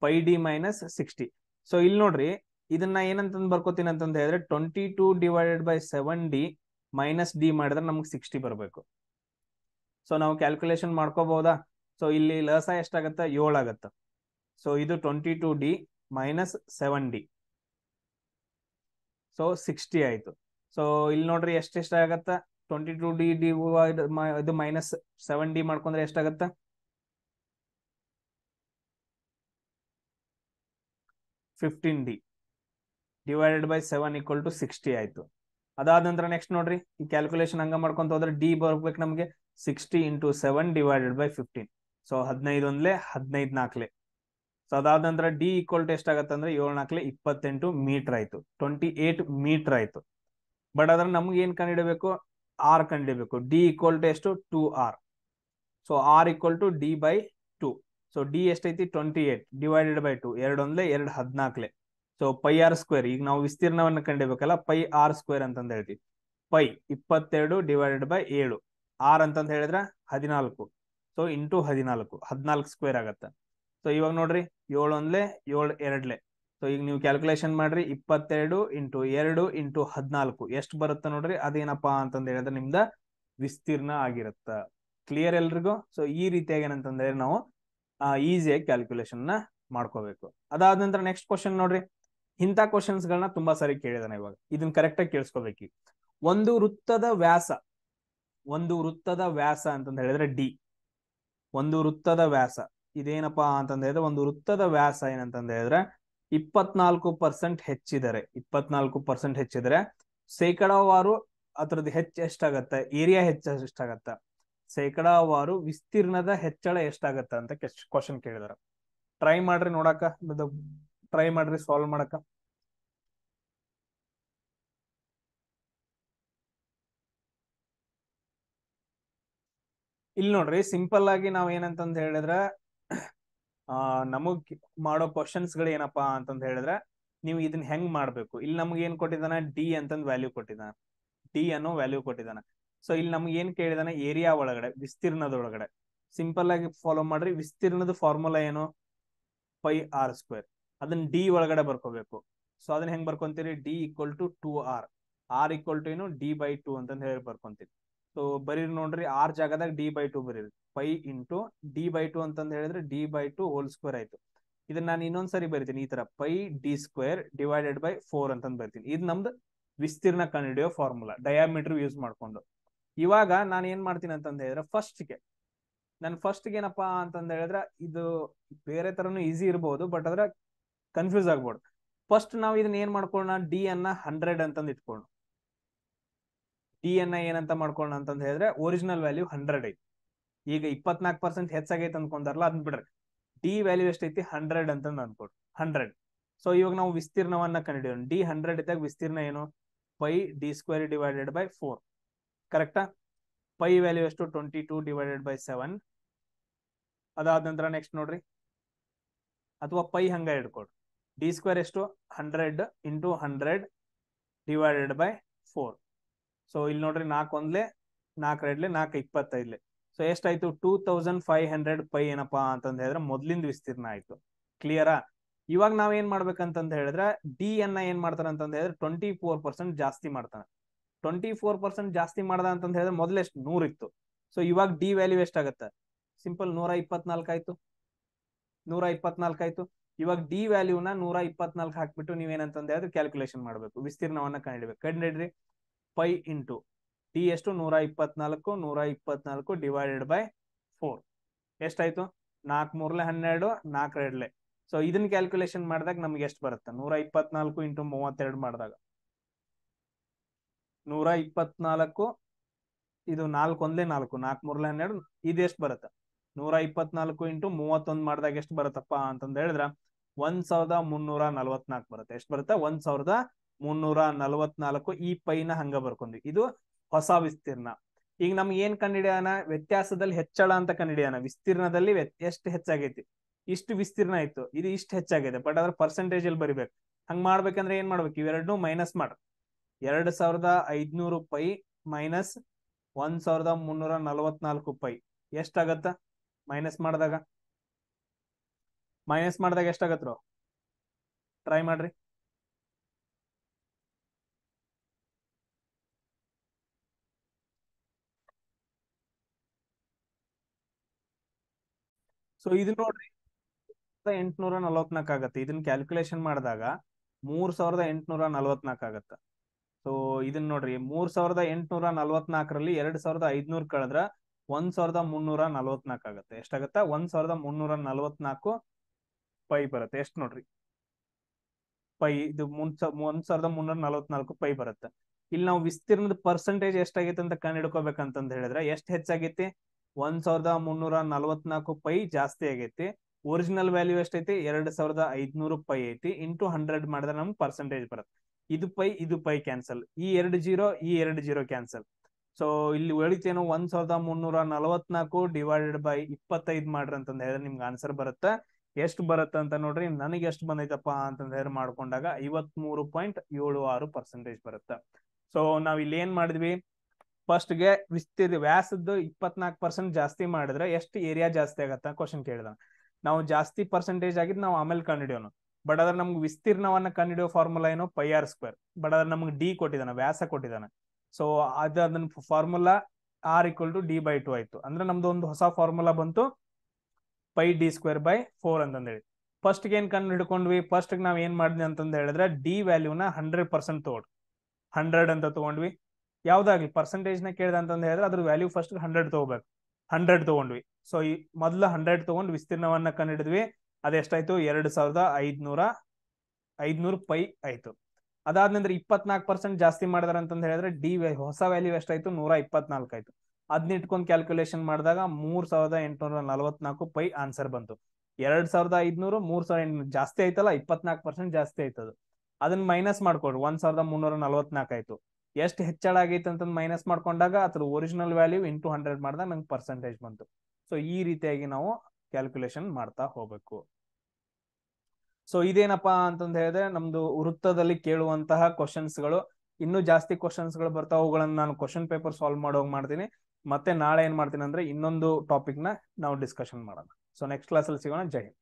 πd minus 60. ಸೊ ಇಲ್ಲಿ ನೋಡ್ರಿ ಇದನ್ನ ಏನಂತಂದ್ ಬರ್ಕೋತೀನಿ ಅಂತಂದ್ ಹೇಳಿದ್ರೆ 22 divided by 7d minus D ಮಾಡಿದ್ರೆ ನಮ್ಗೆ 60 ಬರಬೇಕು. ಸೊ ನಾವು ಕ್ಯಾಲ್ಕುಲೇಷನ್ ಮಾಡ್ಕೋಬಹುದಾ? ಸೊ ಇಲ್ಲಿ ಲಸ ಎಷ್ಟಾಗತ್ತ? 7 ಆಗತ್ತ. ಸೊ ಇದು 22d ಮೈನಸ್ 7d, ಸೊ 60 ಆಯ್ತು. ಸೊ ಇಲ್ಲಿ ನೋಡ್ರಿ ಎಷ್ಟಾಗತ್ತ? 22d ಇದು ಮೈನಸ್ 7d ಮಾಡ್ಕೊಂಡ್ರೆ ಎಷ್ಟಾಗತ್ತ? 15d divided by 7 equal to 60 ಆಯ್ತು. ಅದಾದ ನಂತರ ನೆಕ್ಸ್ಟ್ ನೋಡ್ರಿ ಈ ಕ್ಯಾಲ್ಕುಲೇಷನ್ ಹಂಗ ಮಾಡ್ಕೊಂತ ಹೋದ್ರೆ ಡಿ ಬರ್ಬೇಕು ನಮಗೆ 60 ಇಂಟು 7 ಡಿವೈಡೆಡ್ ಬೈ 15. ಸೊ 15 ಒಂದ್ಲೆ 15 ನಾಲ್ಕಲೆ. ಸೊ ಅದಾದ ನಂತರ ಡಿ ಈಕ್ವಲ್ ಟು ಎಷ್ಟಾಗತ್ತೆ ಅಂದ್ರೆ 7 ನಾಲ್ಕಲೆ 28 ಮೀಟರ್ ಆಯ್ತು, 28 ಮೀಟರ್ ಆಯ್ತು. ಬಟ್ ಅದ್ರ ನಮ್ಗೆ ಏನ್ ಕಂಡಿಡಬೇಕು? ಆರ್ ಕಂಡಿಡಬೇಕು. ಡಿ ಈಕ್ವಲ್ ಟು ಎಷ್ಟು? 2r. So r equal to d/2. So D ಎಷ್ಟೈತಿ? 28 ಡಿವೈಡೆಡ್ ಬೈ 2. 2 ಒಂದ್ಲೆ 2 14. So πr². ಈಗ ನಾವು ವಿಸ್ತೀರ್ಣವನ್ನ ಕಂಡಿಬೇಕಲ್ಲ, πr² ಅಂತಂದ ಹೇಳ್ತೀವಿ. Pi 22 divided by 7. ಆರ್ ಅಂತಂದ ಹೇಳಿದ್ರೆ 14. ಸೊ ಇಂಟು 14, 14² ಆಗತ್ತ. ಸೊ ಇವಾಗ ನೋಡ್ರಿ 7 ಒಂದ್ಲೆ 7 ಎರಡ್ಲೆ. ಸೊ ಈಗ ನೀವು ಕ್ಯಾಲ್ಕುಲೇಷನ್ ಮಾಡ್ರಿ, 22 ಇಂಟು 2 ಇಂಟು 14 ಎಷ್ಟು ಬರುತ್ತೆ ನೋಡ್ರಿ. ಅದೇನಪ್ಪಾ ಅಂತಂದ ಹೇಳಿದ್ರೆ ನಿಮ್ದ ವಿಸ್ತೀರ್ಣ ಆಗಿರುತ್ತ. ಕ್ಲಿಯರ್ ಎಲ್ರಿಗೂ? ಸೊ ಈ ರೀತಿಯಾಗಿ ಏನಂತಂದ್ರೆ ನಾವು ಈಸಿಯಾಗಿ ಕ್ಯಾಲ್ಕುಲೇಷನ್ ನ ಮಾಡ್ಕೋಬೇಕು. ಅದಾದ ನಂತರ ನೆಕ್ಸ್ಟ್ ಕ್ವಶನ್ ನೋಡ್ರಿ. ಇಂಥ ಕ್ವಶನ್ಸ್ ಗಳನ್ನ ತುಂಬಾ ಸಾರಿ ಕೇಳಿದಾನೆ. ಇವಾಗ ಇದನ್ನ ಕರೆಕ್ಟ್ ಆಗಿ ಕೇಳಿಸ್ಕೋಬೇಕು. ಒಂದು ವೃತ್ತದ ವ್ಯಾಸ, ಒಂದು ವೃತ್ತದ ವ್ಯಾಸ ಅಂತಂದ ಹೇಳಿದ್ರೆ ಡಿ. ಒಂದು ವೃತ್ತದ ವ್ಯಾಸ ಇದೇನಪ್ಪಾ ಅಂತಂದ ಹೇಳಿದ್ರೆ, ಒಂದು ವೃತ್ತದ ವ್ಯಾಸ ಏನಂತಂದ ಹೇಳಿದ್ರೆ 24% ಹೆಚ್ಚಿದರೆ, 24% ಹೆಚ್ಚಿದರೆ ಶೇಕಡಾವಾರು ಅದ್ರದ್ದು ಎಷ್ಟಾಗತ್ತೆ? ಏರಿಯಾ ಎಷ್ಟಾಗತ್ತ? ಶೇಕಡಾವಾರು ವಿಸ್ತೀರ್ಣದ ಹೆಚ್ಚಳ ಎಷ್ಟಾಗತ್ತ ಅಂತ ಕ್ವಶನ್ ಕೇಳಿದಾರೆ. ಟ್ರೈ ಮಾಡ್ರಿ ನೋಡಾಕ, ಟ್ರೈ ಮಾಡ್ರಿ ಸಾಲ್ವ್ ಮಾಡಕ. ಇಲ್ಲಿ ನೋಡ್ರಿ ಸಿಂಪಲ್ ಆಗಿ ನಾವ್ ಏನಂತಂದ್ ಹೇಳಿದ್ರ, ನಮಗ್ ಮಾಡೋ ಕ್ವಶನ್ಸ್ ಗಳು ಏನಪ್ಪಾ ಅಂತಂದ್ ಹೇಳಿದ್ರೆ, ನೀವು ಇದನ್ನ ಹೆಂಗ್ ಮಾಡ್ಬೇಕು. ಇಲ್ಲಿ ನಮ್ಗೆ ಏನ್ ಕೊಟ್ಟಿದ್ದಾನ? ಡಿ ಅಂತಂದ್ ವ್ಯಾಲ್ಯೂ ಕೊಟ್ಟಿದ್ದಾನ, ಡಿ ಅನ್ನೋ ವ್ಯಾಲ್ಯೂ ಕೊಟ್ಟಿದ್ದಾನ. ಸೊ ಇಲ್ಲಿ ನಮ್ಗೆ ಏನ್ ಕೇಳಿದಾನ? ಏರಿಯಾ ಒಳಗಡೆ, ವಿಸ್ತೀರ್ಣದೊಳಗಡೆ. ಸಿಂಪಲ್ ಆಗಿ ಫಾಲೋ ಮಾಡ್ರಿ. ವಿಸ್ತೀರ್ಣದ ಫಾರ್ಮುಲಾ ಏನು? πr². ಅದನ್ನ ಡಿ ಒಳಗಡೆ ಬರ್ಕೋಬೇಕು. ಸೊ ಅದನ್ನ ಹೆಂಗ್ ಬರ್ಕೊಂತೀರಿ? D equal to 2r. R equal to ಏನು? d/2 ಅಂತಂದ್ ಹೇಳಿ ಬರ್ಕೊಂತೀರಿ. ಸೊ ಬರೀ ನೋಡ್ರಿ ಆರ್ ಜಾಗದಾಗ d/2 ಬರೀರಿ. ಪೈ ಇಂಟು d/2 ಅಂತಂದ್ ಹೇಳಿದ್ರೆ d/2 ಹೋಲ್ ಸ್ಕ್ವೇರ್ ಆಯ್ತು. ಇದನ್ನ ನಾನು ಇನ್ನೊಂದ್ಸರಿ ಬರಿತೀನಿ ಈ ತರ, πd² ಡಿವೈಡೆಡ್ ಬೈ 4 ಅಂತಂದ್ ಬರ್ತೀನಿ. ಇದು ನಮ್ದು ವಿಸ್ತೀರ್ಣ ಕಂಡುಹಿಡಿಯೋ ಫಾರ್ಮುಲಾ, ಡಯಾಮೀಟರ್ ಯೂಸ್ ಮಾಡ್ಕೊಂಡು. ಇವಾಗ ನಾನು ಏನ್ ಮಾಡ್ತೀನಿ ಅಂತಂದ ಹೇಳಿದ್ರೆ, ಫಸ್ಟ್ ಗೆ ಏನಪ್ಪಾ ಅಂತಂದ ಹೇಳಿದ್ರೆ, ಇದು ಬೇರೆ ತರನು ಈಸಿ ಇರ್ಬೋದು, ಬಟ್ ಅದ್ರ ಕನ್ಫ್ಯೂಸ್ ಆಗ್ಬೋದು. ಫಸ್ಟ್ ನಾವು ಇದನ್ನ ಏನ್ ಮಾಡ್ಕೊಳ್ಳೋಣ? ಡಿ ಅನ್ನ 100 ಅಂತಂದ್ ಇಟ್ಕೊಳ್ಳೋಣ. ಡಿ ಅನ್ನ ಏನಂತ ಮಾಡ್ಕೊಳ್ಳೋಣ ಅಂತಂದ್ ಹೇಳಿದ್ರೆ, ಒರಿಜಿನಲ್ ವ್ಯಾಲ್ಯೂ 100 ಐತಿ. ಈಗ 24% ಹೆಚ್ಚಾಗೈತೆ ಅಂದ್ಕೊಂಡಾರಲ್ಲ, ಅದನ್ನ ಬಿಡ್ರಿ. ಡಿ ವ್ಯಾಲ್ಯೂ ಎಷ್ಟೈತಿ? 100 ಅಂತಂದ್ ಅನ್ಕೊಡ್ರಿ, 100. ಸೊ ಇವಾಗ ನಾವು ವಿಸ್ತೀರ್ಣವನ್ನ ಕಂಡುಹಿಡಿಯೋಣ. ಡಿ 100 ಇದ್ದಾಗ ವಿಸ್ತೀರ್ಣ ಏನು? πd² ಡಿವೈಡೆಡ್ ಬೈ 4, ಕರೆಕ್ಟಾ? ಪೈ ವ್ಯಾಲ್ಯೂ ಎಷ್ಟು? 22 ಡಿವೈಡೆಡ್ ಬೈ 7. ಅದಾದ ನಂತರ ನೆಕ್ಸ್ಟ್ ನೋಡ್ರಿ, ಅಥವಾ ಪೈ ಹಂಗ ಇಡ್ಕೊಡ್ರಿ. d² ಎಷ್ಟು? 100 ಇಂಟು 100 ಡಿವೈಡೆಡ್ ಬೈ 4. ಸೊ ಇಲ್ಲಿ ನೋಡ್ರಿ 4 ಒಂದ್ಲೆ 4 ಎರಡ್ಲೆ 4 25ಲೆ. ಸೊ ಎಷ್ಟಾಯ್ತು? 2500 ಪೈ ಏನಪ್ಪಾ ಅಂತಂದ ಹೇಳಿದ್ರೆ ಮೊದ್ಲಿಂದ ವಿಸ್ತೀರ್ಣ ಆಯ್ತು. ಕ್ಲಿಯರಾ? ಇವಾಗ ನಾವ್ ಏನ್ ಮಾಡ್ಬೇಕಂತಂದ ಹೇಳಿದ್ರೆ, ಡಿ ಅನ್ನ ಏನ್ ಮಾಡ್ತಾನ ಅಂತಂದ ಹೇಳಿದ್ರೆ 24% ಜಾಸ್ತಿ ಮಾಡ್ತಾನೆ. 24% ಜಾಸ್ತಿ ಮಾಡ್ದ ಅಂತಂದ ಹೇಳಿದ್ರೆ ಮೊದ್ಲೆಷ್ಟು? 100 ಇತ್ತು. ಸೊ ಇವಾಗ ಡಿ ವ್ಯಾಲ್ಯೂ ಎಷ್ಟಾಗತ್ತೆ? ಸಿಂಪಲ್ 124 ಆಯ್ತು, 124 ಆಯ್ತು. ಇವಾಗ ಡಿ ವ್ಯಾಲ್ಯೂನ 124 ಹಾಕ್ಬಿಟ್ಟು ನೀವೇನಂತಂದ ಹೇಳಿದ್ರೆ ಕ್ಯಾಲ್ಕುಲೇಷನ್ ಮಾಡ್ಬೇಕು, ವಿಸ್ತೀರ್ಣವನ್ನ ಕಂಡಿಡ್ಬೇಕು. ಕಂಡಿಡ್ರಿ. ಪೈ ಇಂಟು ಡಿ ಎಷ್ಟು? 124 ಡಿವೈಡೆಡ್ ಬೈ 4 ಎಷ್ಟಾಯ್ತು? 4 3 12, 4 2. ಸೊ ಇದನ್ನ ಕ್ಯಾಲ್ಕುಲೇಷನ್ ಮಾಡಿದಾಗ ನಮ್ಗೆ ಎಷ್ಟು ಬರುತ್ತೆ? 124 ಇಂಟು 32 ಮಾಡಿದಾಗ 124 ಇದು 4 ಒಂದ್ಲೆ 4 4 ಮೂರ್ಲೆ 12 ಇದು ಎಷ್ಟು ಬರುತ್ತೆ 124 ಇಂಟು 31 ಮಾಡಿದಾಗ ಎಷ್ಟು ಬರುತ್ತಪ್ಪ ಅಂತಂದ ಹೇಳಿದ್ರ 1344 ಬರುತ್ತೆ. ಎಷ್ಟು ಬರುತ್ತೆ 1344. ಈ ಪೈನ ಹಂಗ ಬರ್ಕೊಂಡ್ವಿ. ಇದು ಹೊಸ ವಿಸ್ತೀರ್ಣ. ಈಗ ನಮ್ಗೆ ಏನ್ ಕಂಡಿಡಿಯೋಣ ವ್ಯತ್ಯಾಸದಲ್ಲಿ ಹೆಚ್ಚಳ ಅಂತ ಕಂಡಿಡಿಯೋಣ. ವಿಸ್ತೀರ್ಣದಲ್ಲಿ ಎಷ್ಟು ಹೆಚ್ಚಾಗೈತಿ ಇಷ್ಟು ವಿಸ್ತೀರ್ಣ ಇತ್ತು ಇದು ಇಷ್ಟು ಹೆಚ್ಚಾಗಿದೆ ಬಟ್ ಅದ್ರ ಪರ್ಸೆಂಟೇಜ್ ಅಲ್ಲಿ ಬರಿಬೇಕು. ಹಂಗ್ ಮಾಡ್ಬೇಕಂದ್ರೆ ಏನ್ ಮಾಡ್ಬೇಕು ಇವೆರಡನ್ನೂ ಮೈನಸ್ ಮಾಡ್ರಿ. 2500 ಪೈ ಮೈನಸ್ 1344 ಪೈ ಎಷ್ಟಾಗತ್ತ ಮೈನಸ್ ಮಾಡಿದಾಗ ಎಷ್ಟಾಗತ್ರು ಟ್ರೈ ಮಾಡ್ರಿ. ಸೊ ಇದು ನೋಡ್ರಿ 844 ಆಗತ್ತೆ. ಇದನ್ನ ಕ್ಯಾಲ್ಕುಲೇಷನ್ ಮಾಡಿದಾಗ 3844 ಆಗತ್ತ. ಸೊ ಇದನ್ನ ನೋಡ್ರಿ 3844ರಲ್ಲಿ 2500 ಕಳೆದ್ರ 1344 ಆಗತ್ತೆ. ಎಷ್ಟಾಗತ್ತ 1344 ಪೈ ಬರುತ್ತೆ. ಎಷ್ಟು ನೋಡ್ರಿ ಪೈ ಇದು 1344 ಪೈ ಬರುತ್ತೆ. ಇಲ್ಲಿ ನಾವು ವಿಸ್ತೀರ್ಣದ ಪರ್ಸೆಂಟೇಜ್ ಎಷ್ಟಾಗೈತೆ ಅಂತ ಕಂಡು ಹಿಡ್ಕೋಬೇಕಂತಂದ ಹೇಳಿದ್ರೆ ಎಷ್ಟು ಹೆಚ್ಚಾಗೈತಿ 1344 ಪೈ ಜಾಸ್ತಿ ಆಗೈತಿ. ಒರಿಜಿನಲ್ ವ್ಯಾಲ್ಯೂ ಎಷ್ಟೈತಿ 2500 ಪೈ ಐತಿ. ಇಂಟು 100 ಮಾಡಿದ್ರೆ ನಮ್ಗೆ ಪರ್ಸೆಂಟೇಜ್ ಬರುತ್ತೆ. ಇದು ಪೈ ಕ್ಯಾನ್ಸಲ್. ಈ 2 0 ಕ್ಯಾನ್ಸಲ್. ಸೊ ಇಲ್ಲಿ ಉಳಿತೇನೋ 1344 ಡಿವೈಡೆಡ್ ಬೈ 25 ಮಾಡ್ರಿ ಅಂತಂದ ಹೇಳಿದ್ರೆ ನಿಮ್ಗೆ ಆನ್ಸರ್ ಬರುತ್ತೆ. ಎಷ್ಟು ಬರುತ್ತೆ ಅಂತ ನೋಡ್ರಿ. ನನಗೆ ಎಷ್ಟು ಬಂದೈತಪ್ಪ ಅಂತಂದ ಹೇಳಿ ಮಾಡ್ಕೊಂಡಾಗ 53.76% ಬರುತ್ತೆ. ಸೊ ನಾವ್ ಇಲ್ಲಿ ಏನ್ ಮಾಡಿದ್ವಿ ಫಸ್ಟ್ ಗೆ ವ್ಯಾಸದ್ದು 24% ಜಾಸ್ತಿ ಮಾಡಿದ್ರೆ ಎಷ್ಟು ಏರಿಯಾ ಜಾಸ್ತಿ ಆಗತ್ತ ಕ್ವಶನ್ ಕೇಳಿದ. ನಾವು ಜಾಸ್ತಿ ಪರ್ಸೆಂಟೇಜ್ ಆಗಿದ್ ನಾವು ಆಮೇಲೆ ಕಂಡಿಡಿಯೋನು. ಬಟ್ ಅದ್ರ ನಮ್ಗೆ ವಿಸ್ತೀರ್ಣವನ್ನ ಕಂಡಿಡಿಯೋ ಫಾರ್ಮುಲಾ ಏನೋ πr². ಬಟ್ ಅದ್ರ ನಮ್ಗೆ ಡಿ ಕೊಟ್ಟಿದ್ದಾನೆ, ವ್ಯಾಸ ಕೊಟ್ಟಿದ್ದಾನೆ. ಸೊ ಅದನ್ನ ಫಾರ್ಮುಲಾ r=d/2 ಆಯ್ತು. ಅಂದ್ರೆ ನಮ್ದು ಒಂದು ಹೊಸ ಫಾರ್ಮುಲಾ ಬಂತು πd²/4 ಅಂತಂದೇಳಿ. ಫಸ್ಟ್ ಏನ್ ಕಂಡು ಹಿಡ್ಕೊಂಡ್ವಿ ಫಸ್ಟ್ ನಾವ್ ಏನ್ ಮಾಡಿದ್ವಿ ಅಂತಂದ ಹೇಳಿದ್ರೆ ಡಿ ವ್ಯಾಲ್ಯೂನ 100% ತಗೊಂಡು 100 ಅಂತ ತಗೊಂಡ್ವಿ. ಯಾವ್ದಾಗ್ಲಿ ಪರ್ಸೆಂಟೇಜ್ ನ ಕೇಳಿದ ಅಂತಂದ ಹೇಳಿದ್ರೆ ಅದ್ರ ವ್ಯಾಲ್ಯೂ ಫಸ್ಟ್ 100 ತಗೋಬೇಕು. 100 ತಗೊಂಡ್ವಿ. ಸೊ ಈ ಮೊದ್ಲ 100 ತಗೊಂಡು ವಿಸ್ತೀರ್ಣವನ್ನ ಕಂಡಿಡಿದ್ವಿ. ಅದೆಷ್ಟಾಯ್ತು 2500 ಪೈ ಆಯ್ತು. ಅದಾದ ನಂತರ 24% ಜಾಸ್ತಿ ಮಾಡಿದಾರೆ ಅಂತಂದ ಹೇಳಿದ್ರೆ ಡಿ ಹೊಸ ವ್ಯಾಲ್ಯೂ ಎಷ್ಟಾಯ್ತು 124 ಆಯ್ತು. ಅದನ್ನ ಇಟ್ಕೊಂಡು ಕ್ಯಾಲ್ಕುಲೇಷನ್ ಮಾಡಿದಾಗ 3844 ಪೈ ಆನ್ಸರ್ ಬಂತು. 2500 3800 ಜಾಸ್ತಿ ಆಯ್ತಲ್ಲ 24% ಜಾಸ್ತಿ ಆಯ್ತದ. ಅದನ್ನ ಮೈನಸ್ ಮಾಡ್ಕೊಡ್ರಿ 1344 ಆಯ್ತು. ಎಷ್ಟು ಹೆಚ್ಚಳ ಆಗೈತೆ ಅಂತ ಮೈನಸ್ ಮಾಡ್ಕೊಂಡಾಗ ಅದ್ರ ಒರಿಜಿನಲ್ ವ್ಯಾಲ್ಯೂ ಇಂಟು 100 ಮಾಡಿದಾಗ ನಂಗೆ ಪರ್ಸೆಂಟೇಜ್ ಬಂತು. ಸೊ ಈ ರೀತಿಯಾಗಿ ನಾವು ಕ್ಯಾಲ್ಕುಲೇಷನ್ ಮಾಡ್ತಾ ಹೋಗ್ಬೇಕು. ಸೊ ಇದೇನಪ್ಪಾ ಅಂತಂದ ಹೇಳಿದ್ರೆ ನಮ್ದು ವೃತ್ತದಲ್ಲಿ ಕೇಳುವಂತಹ ಕ್ವಶನ್ಸ್ಗಳು. ಇನ್ನೂ ಜಾಸ್ತಿ ಕ್ವಶನ್ಸ್ಗಳು ಬರ್ತಾವ. ಅವುಗಳನ್ನ ನಾನು ಕ್ವಶನ್ ಪೇಪರ್ ಸಾಲ್ವ್ ಮಾಡೋಗ್ ಮಾಡ್ತೀನಿ. ಮತ್ತೆ ನಾಳೆ ಏನ್ ಮಾಡ್ತೀನಿ ಅಂದ್ರೆ ಇನ್ನೊಂದು ಟಾಪಿಕ್ ನ ನಾವು ಡಿಸ್ಕಷನ್ ಮಾಡೋಣ. ಸೊ ನೆಕ್ಸ್ಟ್ ಕ್ಲಾಸ್ ಅಲ್ಲಿ ಸಿಗೋಣ. ಜೈ ಹಿಂದ್.